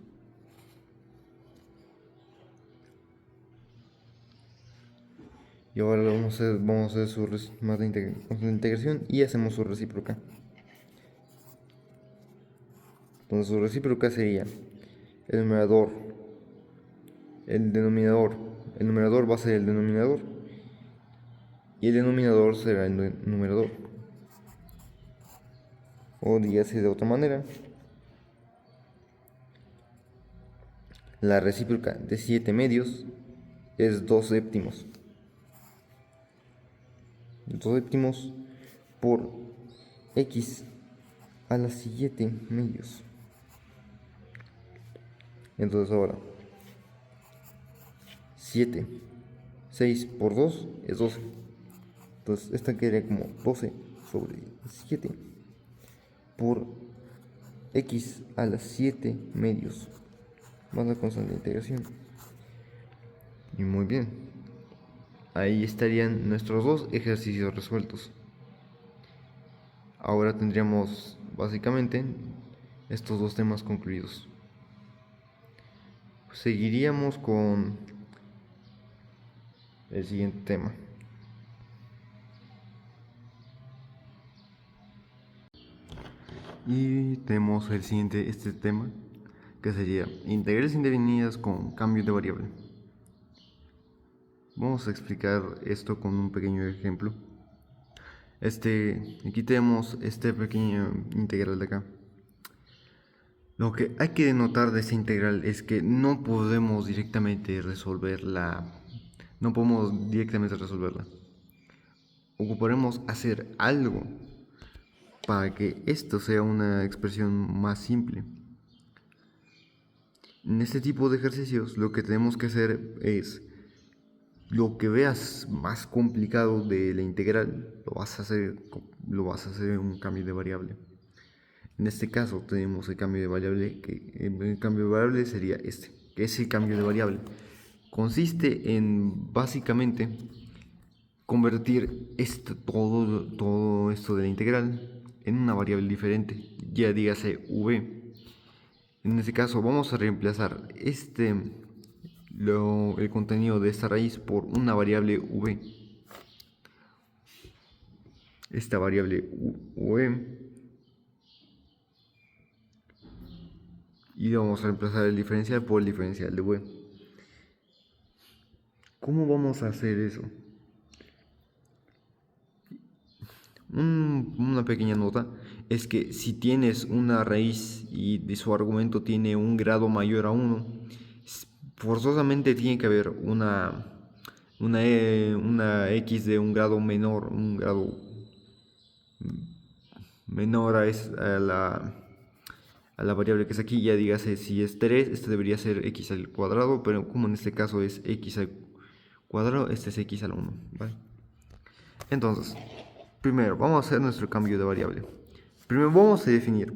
Y ahora vamos a hacer su más la integración y hacemos su recíproca. Entonces su recíproca sería el numerador, el denominador. El numerador va a ser el denominador y el denominador será el numerador. O dígase de otra manera, la recíproca de 7 medios es 2 séptimos. 2 séptimos por x a la 7 medios. Entonces ahora 7, 6 por 2 es 12. Entonces esta quedaría como 12 sobre 7 por x a las 7 medios más la constante de integración. Y muy bien, ahí estarían nuestros dos ejercicios resueltos. Ahora tendríamos básicamente estos dos temas concluidos. Seguiríamos con el siguiente tema. Y tenemos este tema, que sería integrales indefinidas con cambio de variable. Vamos a explicar esto con un pequeño ejemplo. Aquí tenemos este pequeño integral de acá. Lo que hay que denotar de esta integral es que no podemos directamente resolverla. Ocuparemos hacer algo para que esto sea una expresión más simple. En este tipo de ejercicios lo que tenemos que hacer es lo que veas más complicado de la integral, lo vas a hacer en un cambio de variable. En este caso tenemos el cambio de variable, que el cambio de variable sería que es el cambio de variable. Consiste en básicamente convertir todo esto de la integral en una variable diferente, ya dígase v. En este caso vamos a reemplazar el contenido de esta raíz por una variable v. Esta variable v, y vamos a reemplazar el diferencial por el diferencial de v. ¿Cómo vamos a hacer eso? Una pequeña nota es que si tienes una raíz y de su argumento tiene un grado mayor a 1, forzosamente tiene que haber una x de un grado menor, a la variable que es aquí. Ya dígase, si es 3, este debería ser x al cuadrado, pero como en este caso es x al cuadrado, este es x al 1, ¿vale? Entonces, primero vamos a hacer nuestro cambio de variable. Primero podemos definir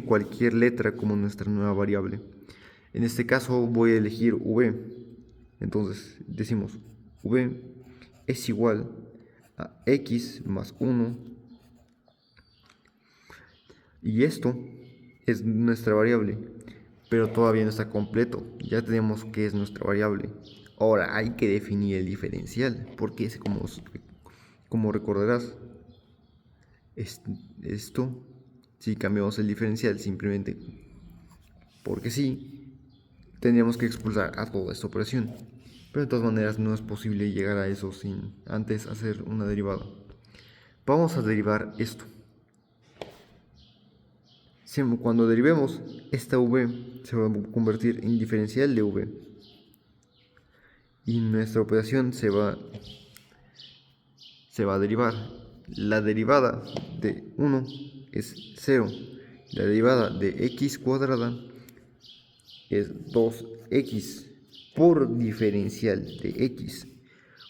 cualquier letra como nuestra nueva variable. En este caso voy a elegir v. Entonces decimos v es igual a x más 1. Y esto es nuestra variable, pero todavía no está completo. Ya tenemos que es nuestra variable. Ahora hay que definir el diferencial, porque es como recordarás, esto, si cambiamos el diferencial simplemente porque sí, tendríamos que expulsar a toda esta operación. Pero de todas maneras no es posible llegar a eso sin antes hacer una derivada. Vamos a derivar esto. Cuando derivemos, esta v se va a convertir en diferencial de v. y nuestra operación se va a derivar. La derivada de 1 es 0. La derivada de x cuadrada es 2x por diferencial de x.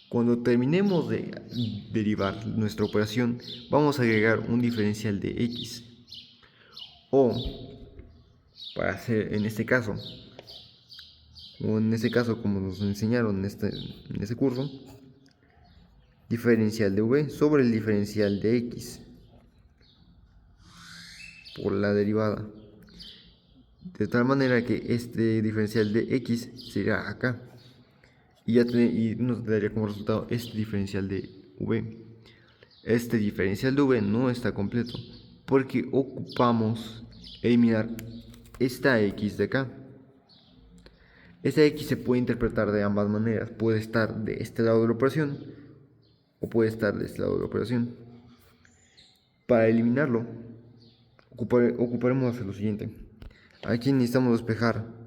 Cuando terminemos de derivar nuestra operación, vamos a agregar un diferencial de x. O, para hacer en este caso, como nos enseñaron en este curso, diferencial de v sobre el diferencial de x por la derivada. De tal manera que este diferencial de x será acá. Y nos daría como resultado este diferencial de v. Este diferencial de v no está completo porque ocupamos eliminar esta x de acá. Esta x se puede interpretar de ambas maneras. Puede estar de este lado de la operación o puede estar de este lado de la operación. Para eliminarlo, ocuparemos hacer lo siguiente. Aquí necesitamos despejar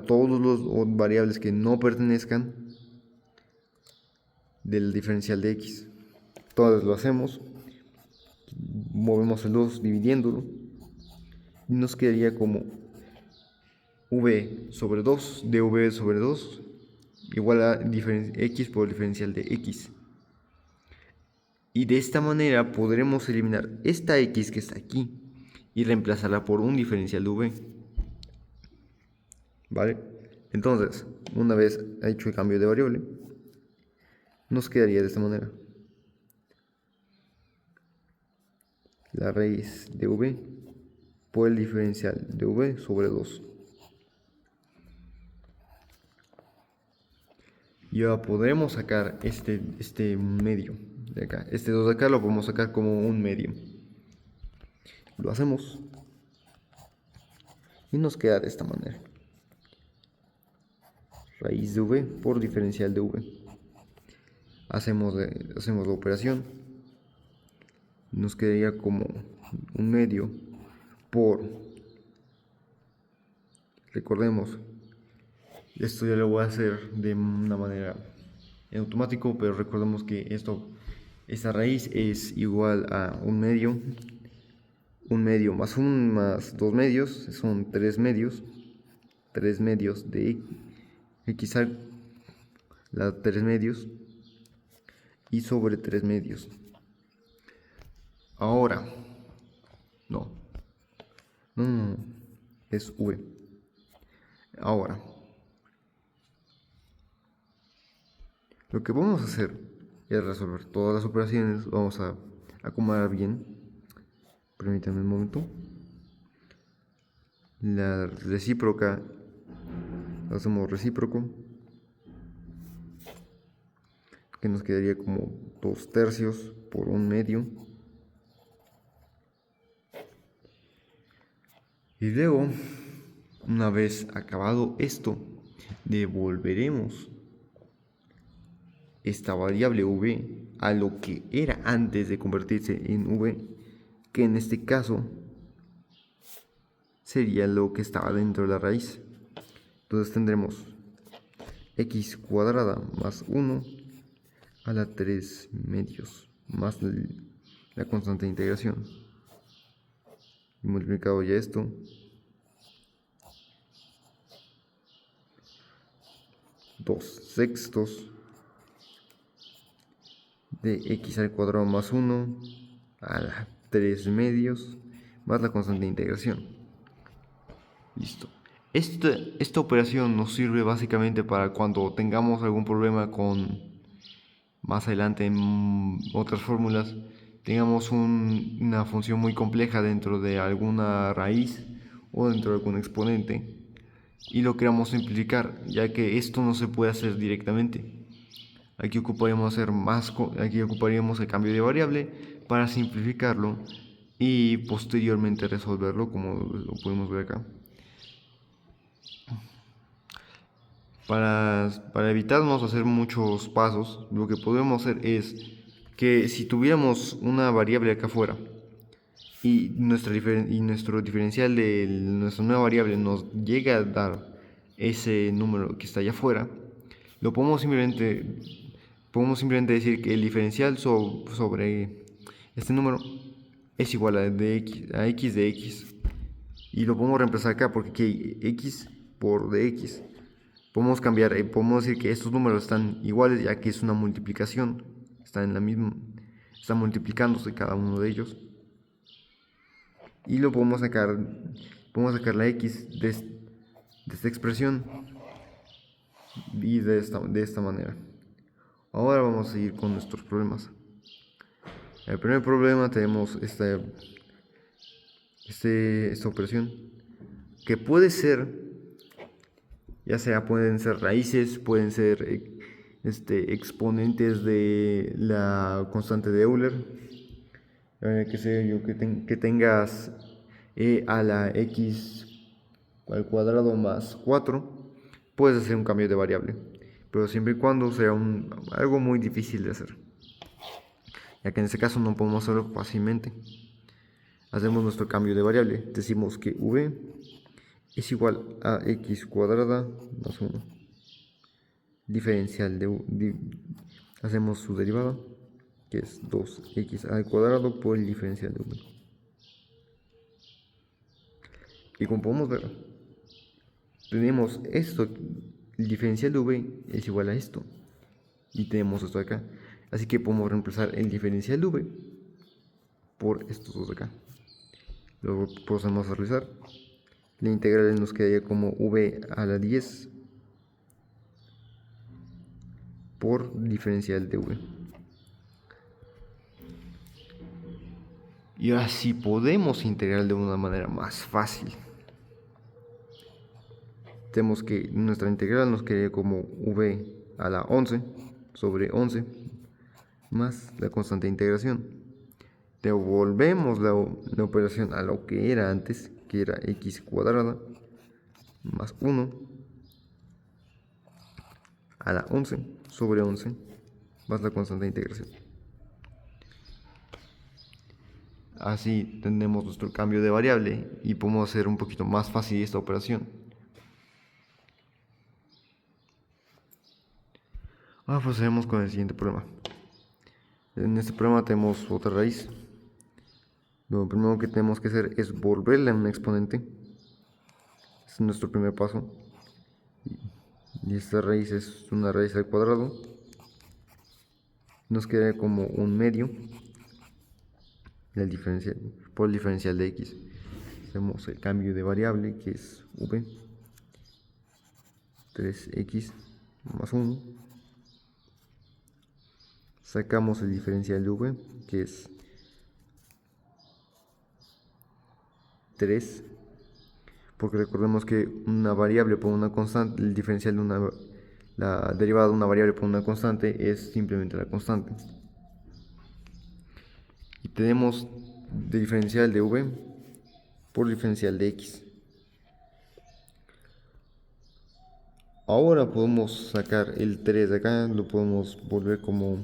todos los variables que no pertenezcan del diferencial de x. Todas lo hacemos. Movemos el 2 dividiéndolo. Y nos quedaría como v sobre 2 de v sobre 2 igual a x por el diferencial de x. Y de esta manera podremos eliminar esta x que está aquí y reemplazarla por un diferencial de v. ¿Vale? Entonces, una vez hecho el cambio de variable, nos quedaría de esta manera. La raíz de v por el diferencial de v sobre 2. Y ahora podremos sacar este medio de acá. Este 2 de acá lo podemos sacar como un medio. Lo hacemos. Y nos queda de esta manera. Raíz de v por diferencial de v. Hacemos la operación. Nos quedaría como un medio por... Recordemos, esto ya lo voy a hacer de una manera en automático, pero recordemos que esta raíz es igual a un medio más dos medios, son 3 medios de x a la 3 medios y sobre 3 medios. Ahora, no, es v. Ahora, lo que vamos a hacer es resolver todas las operaciones. Vamos a acomodar bien. Permítanme un momento. La recíproca, lo hacemos recíproco, que nos quedaría como 2/3 por un medio. Y luego, una vez acabado esto, devolveremos esta variable v a lo que era antes de convertirse en v, que en este caso sería lo que estaba dentro de la raíz. Entonces tendremos x cuadrada más 1 a la 3 medios más la constante de integración. Y multiplicado ya esto, dos sextos de x al cuadrado más 1 a la 3 medios más la constante de integración. Listo. Esta operación nos sirve básicamente para cuando tengamos algún problema con más adelante en otras fórmulas, tengamos una función muy compleja dentro de alguna raíz o dentro de algún exponente y lo queramos simplificar, ya que esto no se puede hacer directamente. Aquí ocuparíamos el cambio de variable para simplificarlo y posteriormente resolverlo, como lo podemos ver acá. Para evitarnos hacer muchos pasos, lo que podemos hacer es que si tuviéramos una variable acá afuera y nuestro diferencial de nuestra nueva variable nos llega a dar ese número que está allá afuera, lo podemos simplemente decir que el diferencial sobre este número es igual a x de x. Y lo podemos reemplazar acá porque aquí x por dx. Podemos cambiar, podemos decir que estos números están iguales ya que es una multiplicación. Están en la misma, están multiplicándose cada uno de ellos. Y lo podemos sacar la x de esta expresión y de esta manera. Ahora vamos a seguir con nuestros problemas. El primer problema tenemos esta operación que puede ser, ya sea pueden ser raíces, pueden ser exponentes de la constante de Euler, que sé yo, que tengas a la x al cuadrado más 4, puedes hacer un cambio de variable, pero siempre y cuando sea algo muy difícil de hacer, ya que en este caso no podemos hacerlo fácilmente. Hacemos nuestro cambio de variable, decimos que v es igual a x cuadrada más 1, diferencial hacemos su derivada, que es 2x al cuadrado por el diferencial de v. Y como podemos ver, tenemos esto, el diferencial de v es igual a esto, y tenemos esto de acá, así que podemos reemplazar el diferencial de v por estos dos de acá. Luego procedemos a realizar. La integral nos quedaría como v a la 10 por diferencial de v. Y ahora sí podemos integrar de una manera más fácil. Tenemos que nuestra integral nos quedaría como v a la 11 sobre 11 más la constante de integración. Devolvemos la operación a lo que era antes, que era x cuadrada más 1 a la 11 sobre 11 más la constante de integración. Así tenemos nuestro cambio de variable y podemos hacer un poquito más fácil esta operación. Ahora procedemos con el siguiente problema. En este problema tenemos otra raíz. Lo primero que tenemos que hacer es volverla a un exponente. Este es nuestro primer paso. Y esta raíz es una raíz al cuadrado. Nos queda como un medio por el diferencial de x. Hacemos el cambio de variable, que es v, 3x más 1. Sacamos el diferencial de v, que es 3, porque recordemos que una variable por una constante, el diferencial de la derivada de una variable por una constante es simplemente la constante. Y tenemos el diferencial de v por diferencial de x. Ahora podemos sacar el 3 de acá, lo podemos volver como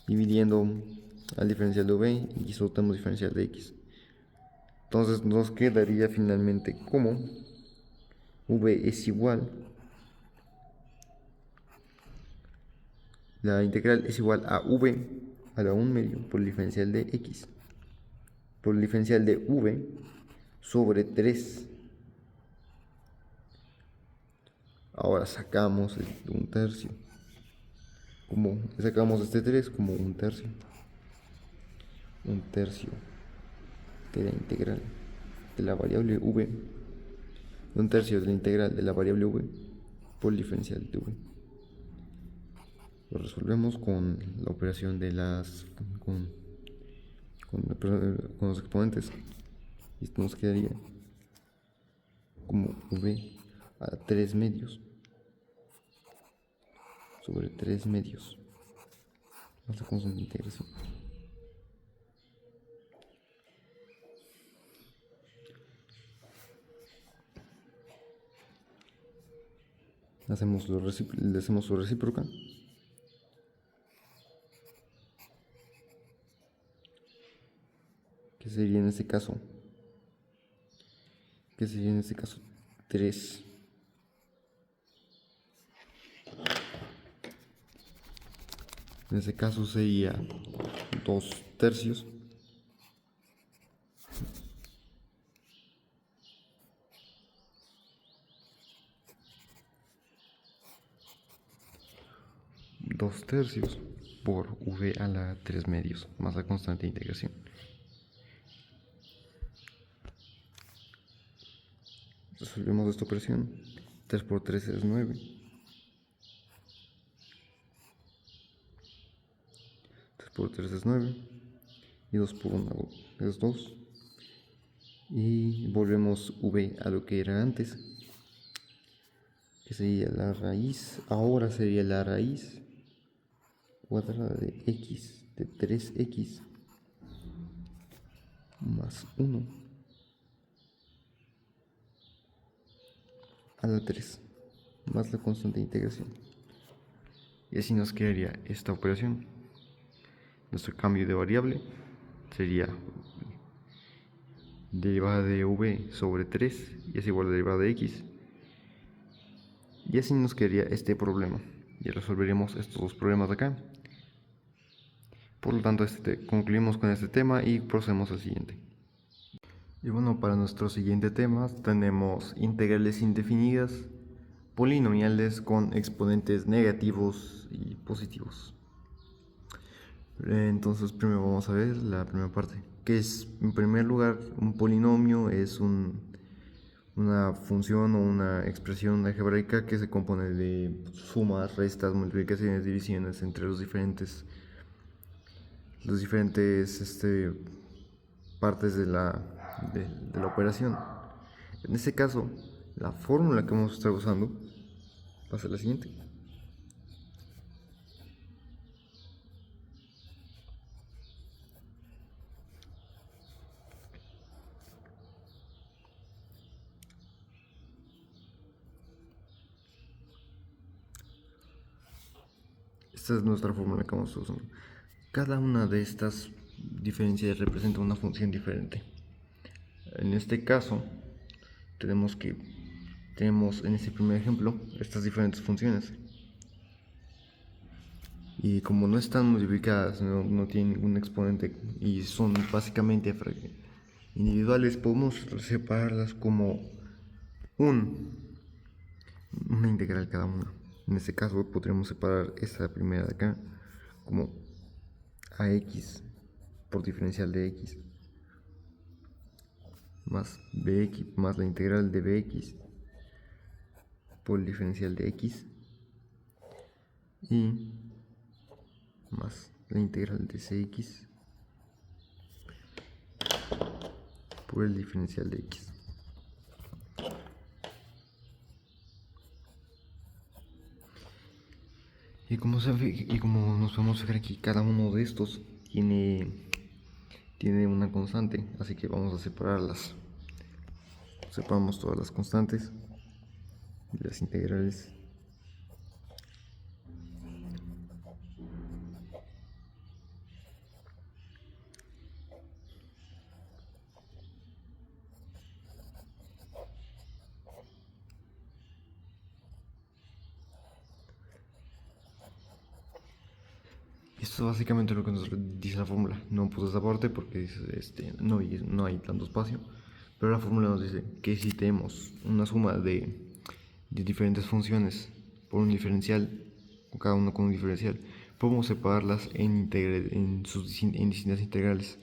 dividiendo al diferencial de v y solo tenemos diferencial de x. Entonces nos quedaría finalmente como v es igual, la integral es igual a v a la 1 medio por el diferencial de x, por el diferencial de v sobre 3. Ahora sacamos un tercio, sacamos este 3 como un tercio de la integral de la variable v, un tercio de la integral de la variable v por el diferencial de v. Lo resolvemos con la operación de con los exponentes, y esto nos quedaría como v a 3 medios sobre 3 medios más la constante de integración. Le hacemos su recíproca. ¿Qué sería en este caso? 3. En este caso sería 2/3. Dos tercios por v a la 3 medios más la constante de integración. Resolvemos esta operación. 3 por 3 es 9. 3 por 3 es 9. Y 2 por 1 es 2. Y volvemos v a lo que era antes, que sería la raíz. Ahora sería la raíz cuadrada de x, de 3x más 1 a la 3 más la constante de integración. Y así nos quedaría esta operación. Nuestro cambio de variable sería derivada de v sobre 3 y es igual a derivada de x. Y así nos quedaría este problema. Y resolveríamos estos dos problemas de acá. Por lo tanto, concluimos con este tema y procedemos al siguiente. Y bueno, para nuestro siguiente tema tenemos integrales indefinidas, polinomiales con exponentes negativos y positivos. Entonces primero vamos a ver la primera parte, que es, en primer lugar, un polinomio es una función o una expresión algebraica que se compone de sumas, restas, multiplicaciones, divisiones entre los diferentes partes de la operación. En este caso, la fórmula que vamos a estar usando va a ser la siguiente. Esta es nuestra fórmula que vamos a estar usando. Cada una de estas diferencias representa una función diferente. En este caso, tenemos en este primer ejemplo estas diferentes funciones. Y como no están multiplicadas, no tienen ningún exponente y son básicamente individuales, podemos separarlas como una integral cada una. En este caso podríamos separar esta primera de acá como ax por diferencial de x más bx más la integral de bx por el diferencial de x y más la integral de cx por el diferencial de x. Y como nos podemos fijar aquí, cada uno de estos tiene una constante, así que vamos a separarlas. Separamos todas las constantes y las integrales. Esto es básicamente lo que nos dice la fórmula. No puse esa parte porque no hay tanto espacio. Pero la fórmula nos dice que si tenemos una suma de diferentes funciones por un diferencial, o cada uno con un diferencial, podemos separarlas en distintas integrales.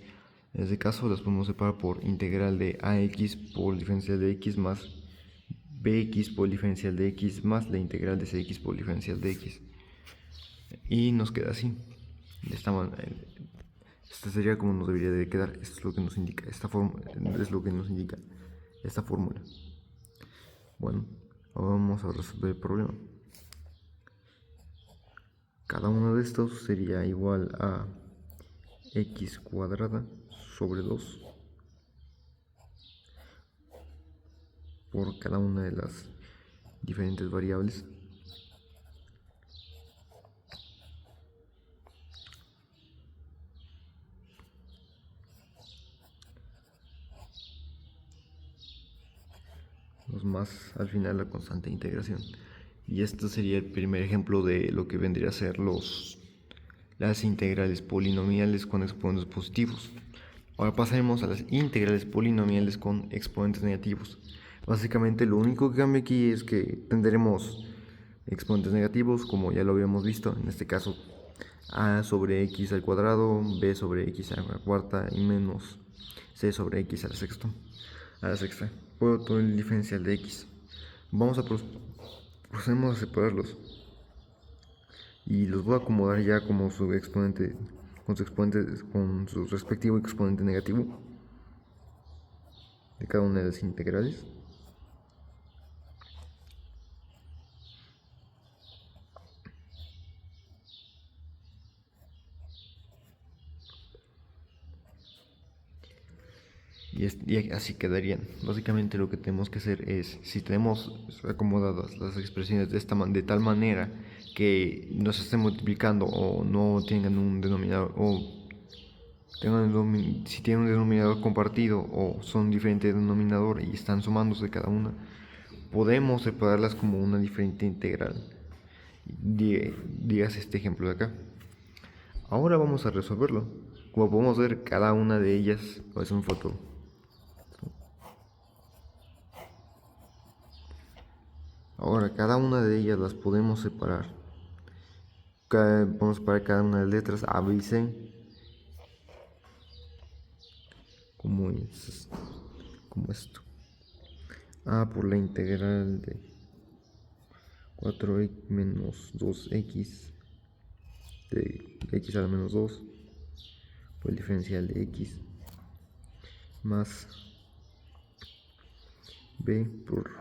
En este caso las podemos separar por integral de ax por el diferencial de x más bx por el diferencial de x más la integral de cx por el diferencial de x. Y nos queda así. Este sería como nos debería de quedar. Esto es lo que nos indica esta fórmula. Bueno, ahora vamos a resolver el problema. Cada uno de estos sería igual a x cuadrada sobre 2 por cada una de las diferentes variables. Más al final la constante de integración. Y este sería el primer ejemplo de lo que vendría a ser las integrales polinomiales con exponentes positivos. Ahora pasaremos a las integrales polinomiales con exponentes negativos. Básicamente lo único que cambia aquí es que tendremos exponentes negativos, como ya lo habíamos visto, en este caso a sobre x al cuadrado, b sobre x a la cuarta y menos c sobre x a la sexta, por todo el diferencial de x. Procedemos a separarlos y los voy a acomodar ya como su exponente, con su respectivo exponente negativo de cada una de las integrales. Y así quedarían. Básicamente lo que tenemos que hacer es, si tenemos acomodadas las expresiones de tal manera que no se estén multiplicando o no tengan un denominador, si tienen un denominador compartido o son diferentes denominador y están sumándose cada una, podemos separarlas como una diferente integral. Digas este ejemplo de acá. Ahora vamos a resolverlo. Como podemos ver, cada una de ellas es un factor. Ahora, cada una de ellas las podemos separar. Vamos a separar cada una de las letras A, B y C. Como esto. A por la integral de 4x menos 2x de x a la menos 2 por el diferencial de x más b por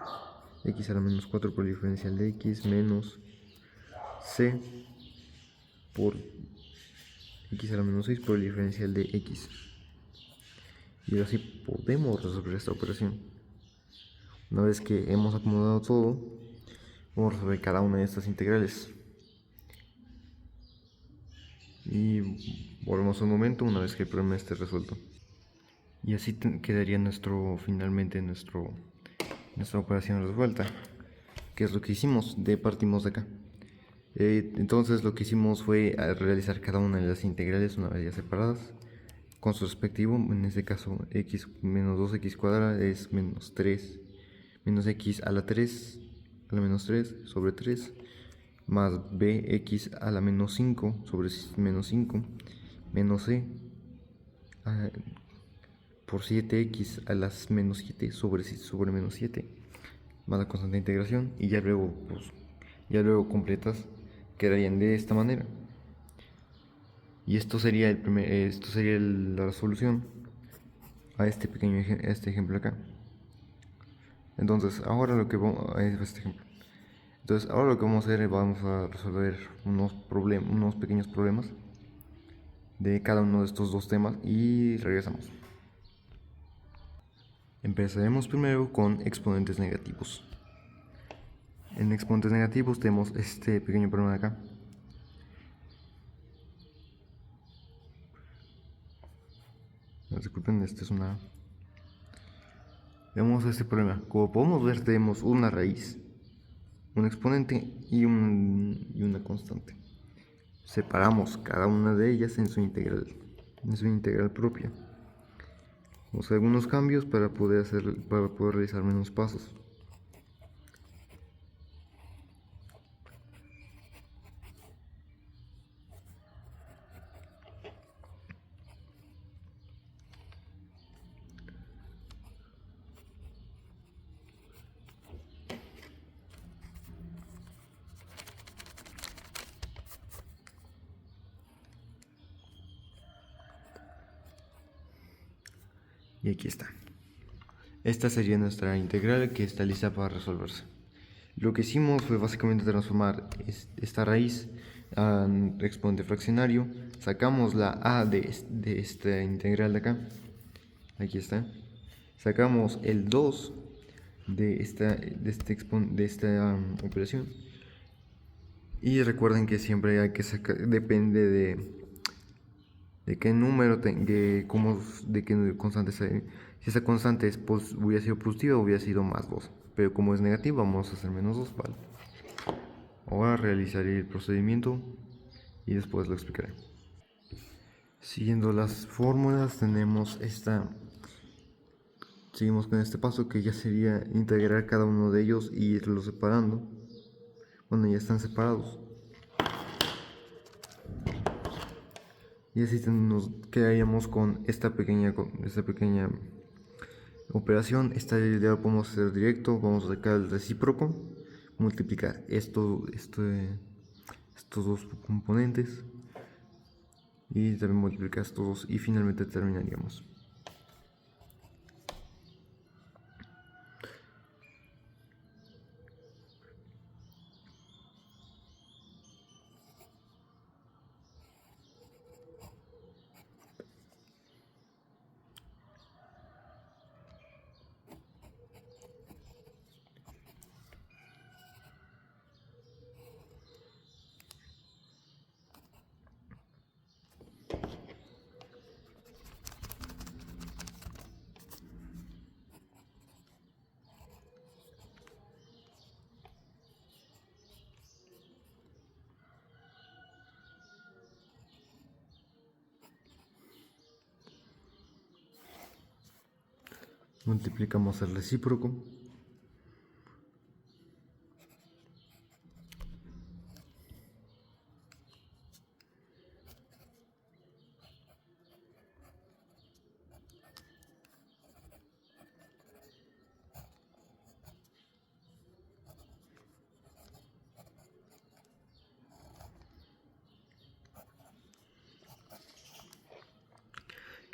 x a la menos 4 por el diferencial de x menos c por x a la menos 6 por el diferencial de x. Y ahora sí podemos resolver esta operación. Una vez que hemos acomodado todo, vamos a resolver cada una de estas integrales. Y volvemos un momento una vez que el problema esté resuelto. Y así quedaría finalmente nuestra operación resuelta, que es lo que hicimos. Partimos de acá. Entonces lo que hicimos fue realizar cada una de las integrales una vez ya separadas con su respectivo. En este caso x menos 2x cuadrada es menos 3 menos x a la 3 a la menos 3 sobre 3 más bx a la menos 5 sobre menos 5 menos c por 7x a las menos 7 sobre menos 7 más la constante de integración, y ya luego completas quedarían de esta manera. Y esto sería la solución a este ejemplo acá. Entonces ahora lo que vamos a hacer es vamos a resolver unos pequeños problemas de cada uno de estos dos temas y regresamos. Empezaremos primero con exponentes negativos. En exponentes negativos tenemos este pequeño problema de acá. Disculpen, Vemos este problema. Como podemos ver, tenemos una raíz, un exponente y una constante. Separamos cada una de ellas en su integral propia. Vamos a hacer algunos cambios para poder realizar menos pasos. Y aquí está. Esta sería nuestra integral que está lista para resolverse. Lo que hicimos fue básicamente transformar esta raíz a un exponente fraccionario. Sacamos la a de esta integral de acá. Aquí está. Sacamos el 2 de esta operación. Y recuerden que siempre hay que sacar, depende de qué número, de qué constante sea. Si esa constante hubiera sido positiva, hubiera sido más 2. Pero como es negativa, vamos a hacer menos 2, ¿vale? Ahora realizaré el procedimiento y después lo explicaré. Siguiendo las fórmulas tenemos seguimos con este paso que ya sería integrar cada uno de ellos y irlos separando. Bueno, ya están separados. Y así nos quedaríamos con esta pequeña operación. Esta ya lo podemos hacer directo. Vamos a sacar el recíproco, multiplicar estos dos componentes y también multiplicar estos dos y finalmente terminaríamos. Multiplicamos el recíproco.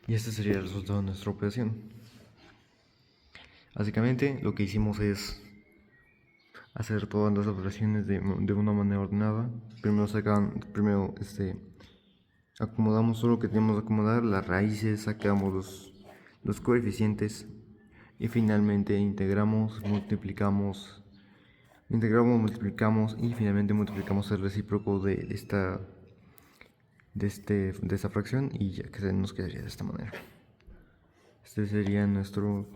Y este sería el resultado de nuestra operación. Básicamente lo que hicimos es hacer todas las operaciones de una manera ordenada. Primero acomodamos todo lo que tenemos que acomodar, las raíces, sacamos los coeficientes y finalmente integramos, multiplicamos y finalmente multiplicamos el recíproco de esta fracción y ya que nos quedaría de esta manera. Este sería nuestro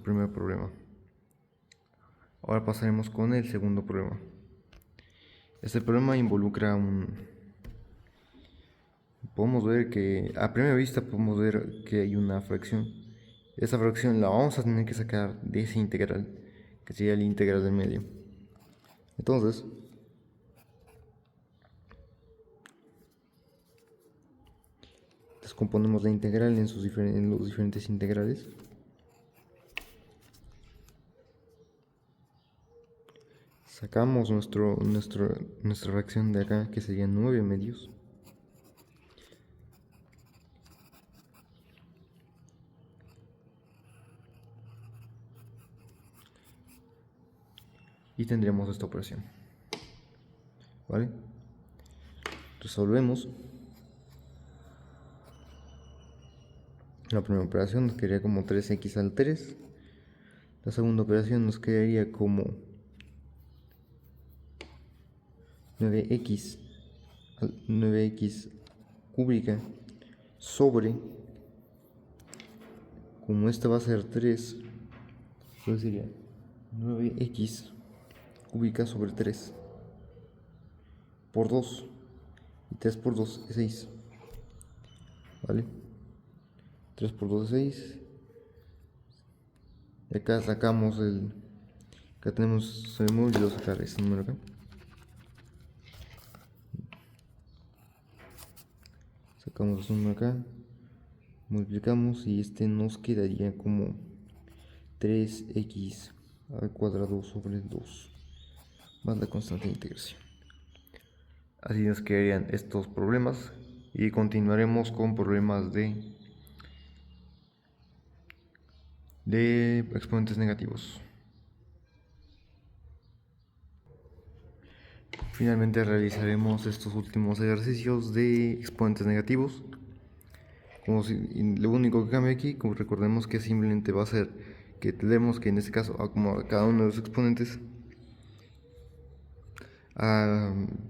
primer problema. Ahora pasaremos con el segundo problema. Este problema involucra podemos ver que a primera vista podemos ver que hay una fracción. Esa fracción la vamos a tener que sacar de ese integral, que sería el integral del medio. Entonces, descomponemos la integral en los diferentes integrales. Sacamos nuestra fracción de acá, que sería 9 medios. Y tendríamos esta operación. ¿Vale? Resolvemos. La primera operación nos quedaría como 3x al 3. La segunda operación nos quedaría como 9x cúbica sobre, como esta va a ser 3, entonces sería 9x cúbica sobre 3 por 2, y 3 por 2 es 6, ¿vale? 3 por 2 es 6, y acá sacamos acá tenemos, se me olvidó sacar este número acá. Sacamos este número acá, multiplicamos y este nos quedaría como 3x al cuadrado sobre 2 más la constante de integración. Así nos quedarían estos problemas y continuaremos con problemas de exponentes negativos. Finalmente realizaremos estos últimos ejercicios de exponentes negativos. Lo único que cambia aquí, como recordemos que simplemente va a ser que tenemos que en este caso acomodar cada uno de los exponentes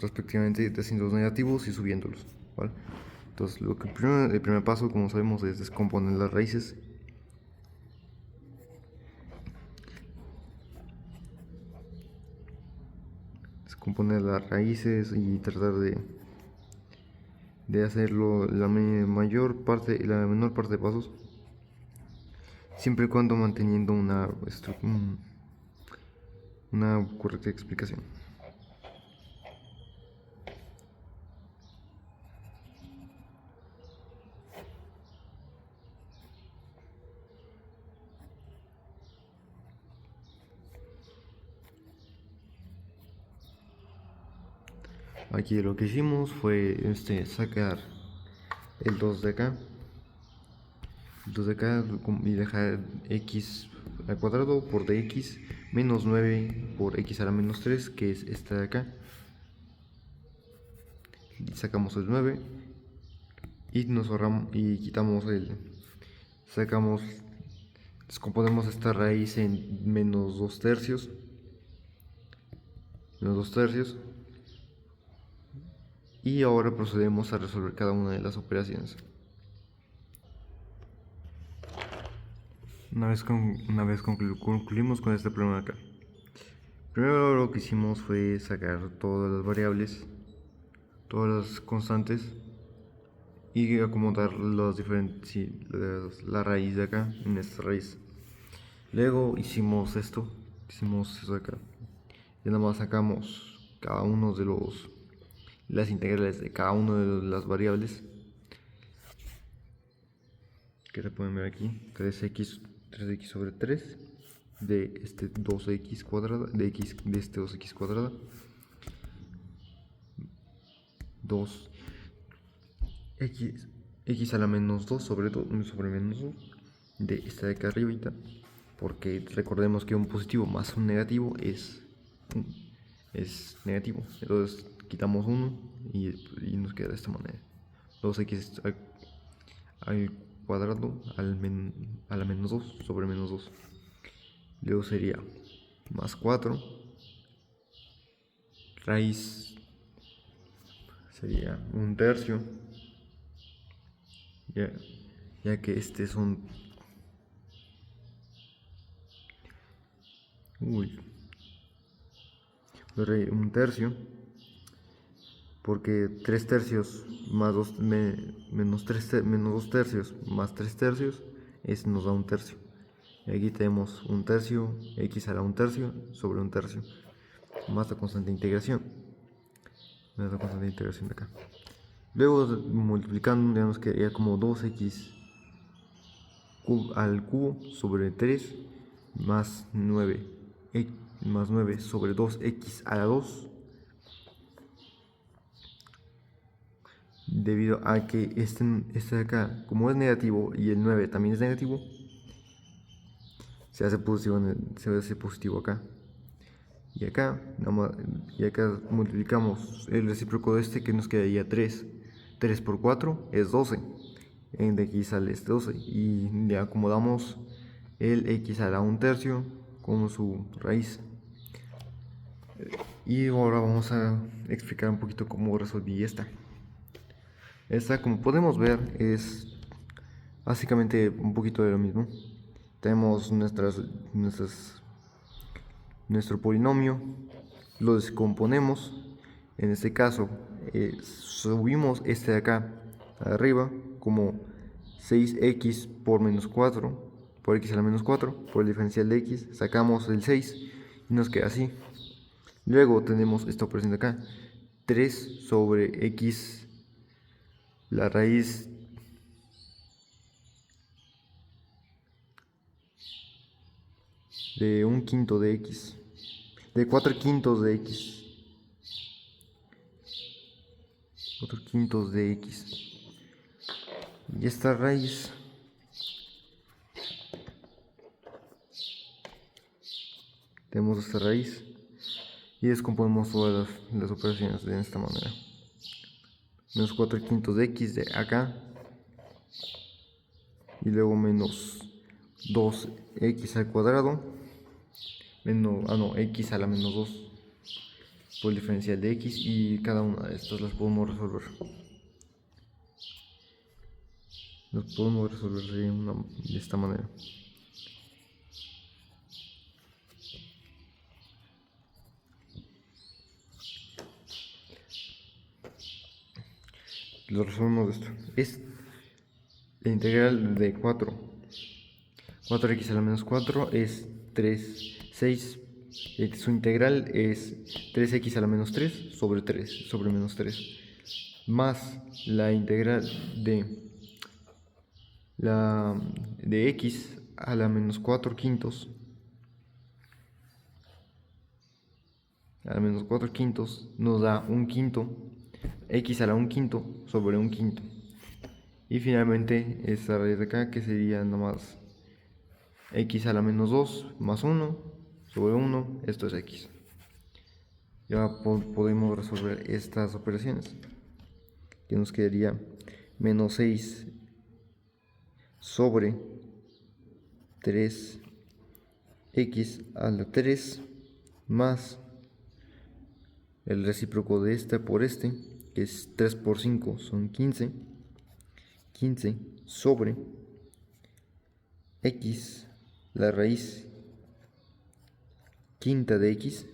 respectivamente descendiendo los negativos y subiéndolos, ¿vale? Entonces el primer paso, como sabemos, es descomponer las raíces. Descomponer las raíces y tratar de hacerlo la mayor parte y la menor parte de pasos, siempre y cuando manteniendo una correcta explicación. Aquí lo que hicimos fue sacar el 2 de acá, y dejar x al cuadrado por dx menos 9 por x a la menos 3, que es esta de acá. Y sacamos el 9 y nos ahorramos y quitamos descomponemos esta raíz en menos 2 tercios, y ahora procedemos a resolver cada una de las operaciones. Una vez concluimos con este problema acá, primero lo que hicimos fue sacar todas las variables, todas las constantes, y acomodar la raíz de acá en esta raíz. Luego hicimos esto de acá, y nada más sacamos cada uno de las integrales de cada una de las variables que se pueden ver aquí. 3x sobre 3 de este 2x cuadrada, de este 2x cuadrada, 2x a la menos 2 sobre menos 2 de esta de acá arribita, porque recordemos que un positivo más un negativo es negativo. Entonces quitamos 1 y nos queda de esta manera: 2x al cuadrado a la menos 2 sobre menos 2. Luego sería más 4, raíz sería un tercio, ya que este es un tercio, porque 3 tercios más 2 menos 2 tercios más 3 tercios nos da un tercio. Y aquí tenemos un tercio, x a la un tercio sobre un tercio, más la constante de integración. De acá. Luego multiplicando, digamos que quedaría como 2x al cubo sobre 3 más 9, más 9 sobre 2x a la 2, debido a que este de acá, como es negativo y el 9 también es negativo, se hace positivo acá. Y acá multiplicamos el recíproco de este, que nos quedaría 3. 3 por 4 es 12. De aquí sale este 12. Y le acomodamos el x a la un tercio como su raíz. Y ahora vamos a explicar un poquito cómo resolví esta. Esta, como podemos ver, es básicamente un poquito de lo mismo. Tenemos nuestro polinomio, lo descomponemos. En este caso, subimos este de acá arriba como 6x por menos 4, por x a la menos 4, por el diferencial de x, sacamos el 6 y nos queda así. Luego tenemos esta operación de acá, 3 sobre x, la raíz de 1/5 de x, de 4/5 de x, 4/5 de x. Y esta raíz tenemos esta raíz y descomponemos todas las operaciones de esta manera: menos 4/5 de x de acá, y luego menos 2x al cuadrado, x a la menos 2 por el diferencial de x, y cada una de estas las podemos resolver. De esta manera. lo resolvemos esto. Es la integral de 4x a la menos 4 es 3, 6. Su integral es 3x a la menos 3 sobre 3 sobre menos 3. Más la integral de x a la menos 4 quintos. A la menos 4 quintos nos da un quinto. X a la 1 quinto sobre 1 quinto. Y finalmente esta raíz de acá, que sería nomás x a la menos 2 más 1 sobre 1, esto es x. Ya podemos resolver estas operaciones, que nos quedaría menos 6 sobre 3x a la 3 más el recíproco de este por este, que es 3 por 5 son 15 sobre x, la raíz quinta de x,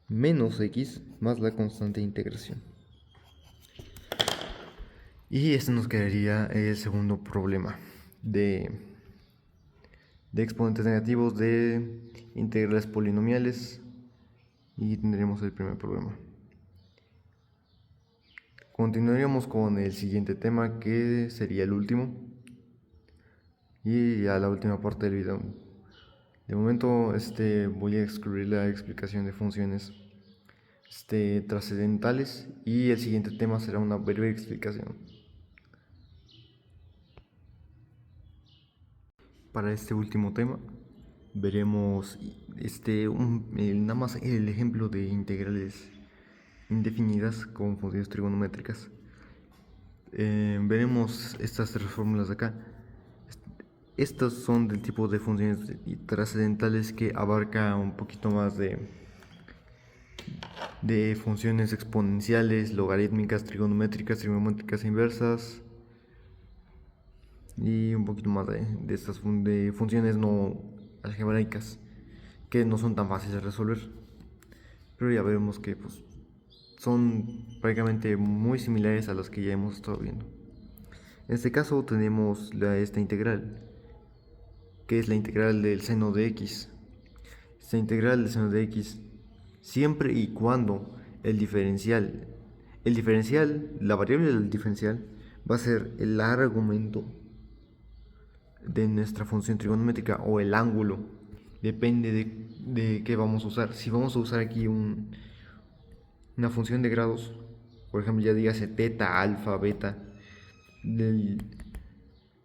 menos x más la constante de integración. Y este nos quedaría el segundo problema de exponentes negativos de integrales polinomiales, y tendremos el primer problema. Continuaríamos con el siguiente tema, que sería el último y ya la última parte del video. De momento voy a excluir la explicación de funciones trascendentales, y el siguiente tema será una breve explicación. Para este último tema veremos nada más el ejemplo de integrales indefinidas con funciones trigonométricas. Veremos estas tres fórmulas de acá. Estas son del tipo de funciones trascendentales, que abarca un poquito más de funciones exponenciales, logarítmicas, trigonométricas, trigonométricas inversas, y un poquito más de estas de funciones no algebraicas, que no son tan fáciles de resolver, pero ya veremos que pues, son prácticamente muy similares a las que ya hemos estado viendo. En este caso tenemos esta integral, que es la integral del seno de x. Esta integral del seno de x, siempre y cuando el diferencial, la variable del diferencial va a ser el argumento de nuestra función trigonométrica, o el ángulo, depende de qué vamos a usar. Si vamos a usar aquí una función de grados, por ejemplo, ya dígase teta, alfa, beta,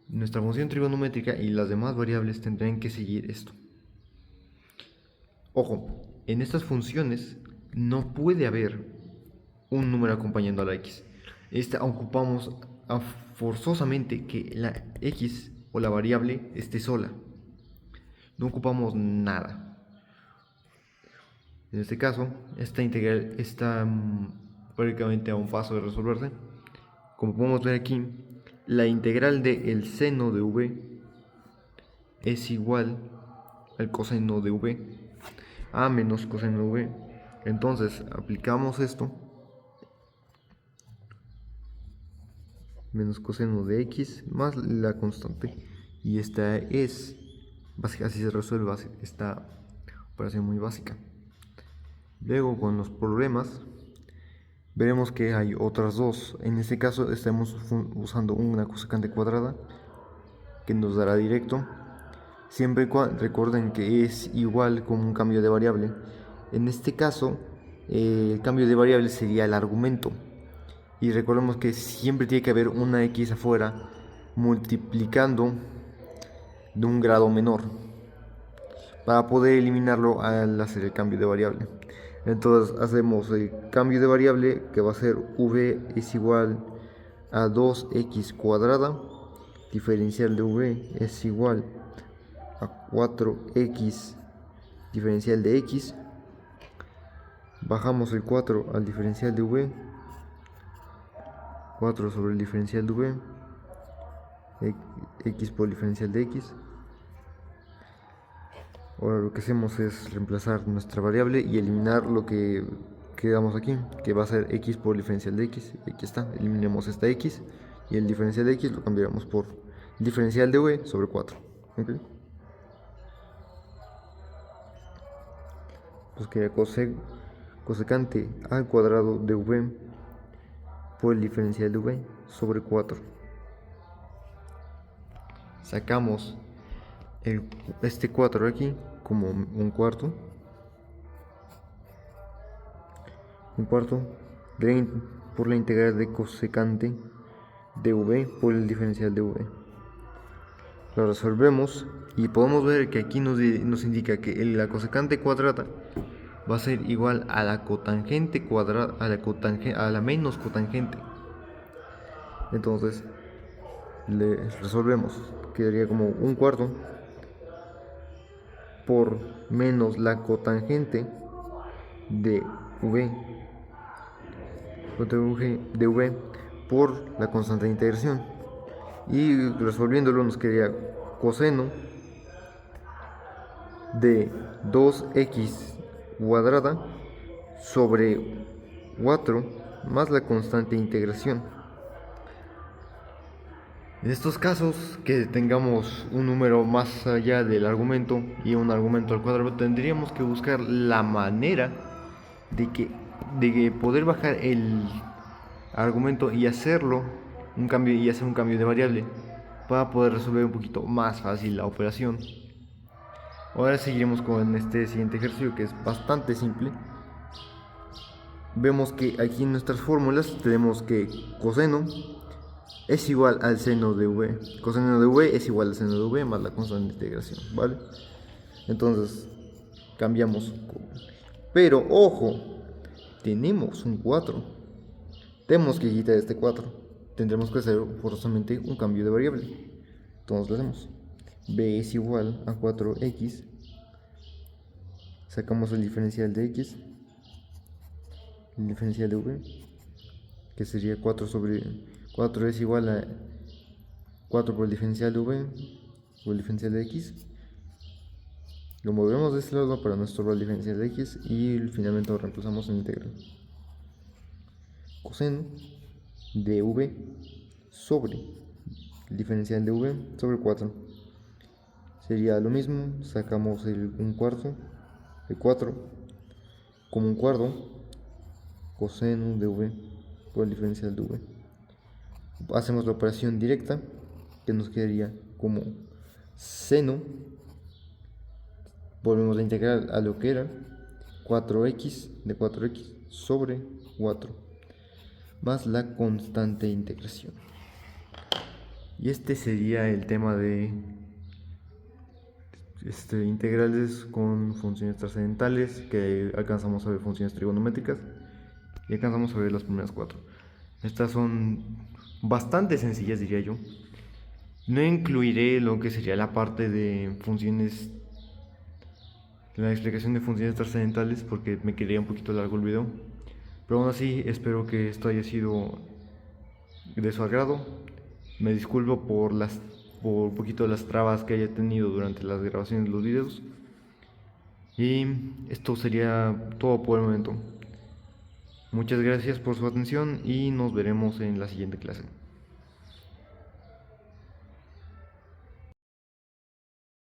nuestra función trigonométrica y las demás variables tendrán que seguir esto. Ojo, en estas funciones no puede haber un número acompañando a la x. Ocupamos forzosamente que la x o la variable esté sola. No ocupamos nada. En este caso, esta integral está prácticamente a un paso de resolverse. Como podemos ver aquí, la integral del seno de v es igual al coseno de v a menos coseno de v. Entonces aplicamos esto, menos coseno de x más la constante, y esta es básica. Así se resuelve esta operación muy básica. Luego, con los problemas, veremos que hay otras dos. En este caso estamos usando una cosecante cuadrada, que nos dará directo, siempre y cuando recuerden que es igual con un cambio de variable. En este caso el cambio de variable sería el argumento, y recordemos que siempre tiene que haber una x afuera multiplicando de un grado menor para poder eliminarlo al hacer el cambio de variable. Entonces hacemos el cambio de variable, que va a ser v es igual a 2x cuadrada, diferencial de v es igual a 4x diferencial de x, bajamos el 4 al diferencial de v, 4 sobre el diferencial de v, x por el diferencial de x. Ahora lo que hacemos es reemplazar nuestra variable y eliminar lo que quedamos aquí, que va a ser x por el diferencial de x. Aquí está, eliminemos esta x y el diferencial de x lo cambiaremos por el diferencial de v sobre 4. ¿Okay? Pues queda cosecante al cuadrado de v por el diferencial de v sobre 4. Sacamos este 4 de aquí como un cuarto por la integral de cosecante de v por el diferencial de v. Lo resolvemos y podemos ver que aquí nos indica que la cosecante cuadrada va a ser igual a la cotangente cuadrada, a la menos cotangente. Entonces le resolvemos, quedaría como un cuarto por menos la cotangente de v por la constante de integración, y resolviéndolo nos quedaría coseno de 2x cuadrada sobre 4 más la constante de integración. En estos casos que tengamos un número más allá del argumento y un argumento al cuadrado, tendríamos que buscar la manera de poder bajar el argumento y hacerlo un cambio y hacer un cambio de variable para poder resolver un poquito más fácil la operación. Ahora seguiremos con este siguiente ejercicio, que es bastante simple. Vemos que aquí en nuestras fórmulas tenemos que coseno es igual al seno de v. Coseno de v es igual al seno de v más la constante de integración, ¿vale? Entonces cambiamos. Pero ojo, tenemos un 4. Tenemos que quitar este 4. Tendremos que hacer forzosamente un cambio de variable. Entonces lo hacemos. B es igual a 4x. Sacamos el diferencial de x. El diferencial de v, que sería 4 sobre 4 es igual a 4 por el diferencial de v por el diferencial de x. Lo movemos de este lado para no estorbar el diferencial de x y finalmente lo reemplazamos en integral. Coseno de v sobre el diferencial de v sobre 4 sería lo mismo. Sacamos el 1/4 de 4 como 1/4 coseno de v por el diferencial de v. Hacemos la operación directa, que nos quedaría como seno, volvemos a integrar a lo que era 4x de 4x sobre 4 más la constante de integración. Y este sería el tema de integrales con funciones trascendentales, que alcanzamos a ver funciones trigonométricas y alcanzamos a ver las primeras 4. Estas son bastante sencillas, diría yo. No incluiré lo que sería la parte de funciones, la explicación de funciones trascendentales, porque me quedaría un poquito largo el video. Pero aún así espero que esto haya sido de su agrado. Me disculpo por un poquito las trabas que haya tenido durante las grabaciones de los videos. Y esto sería todo por el momento. Muchas gracias por su atención y nos veremos en la siguiente clase.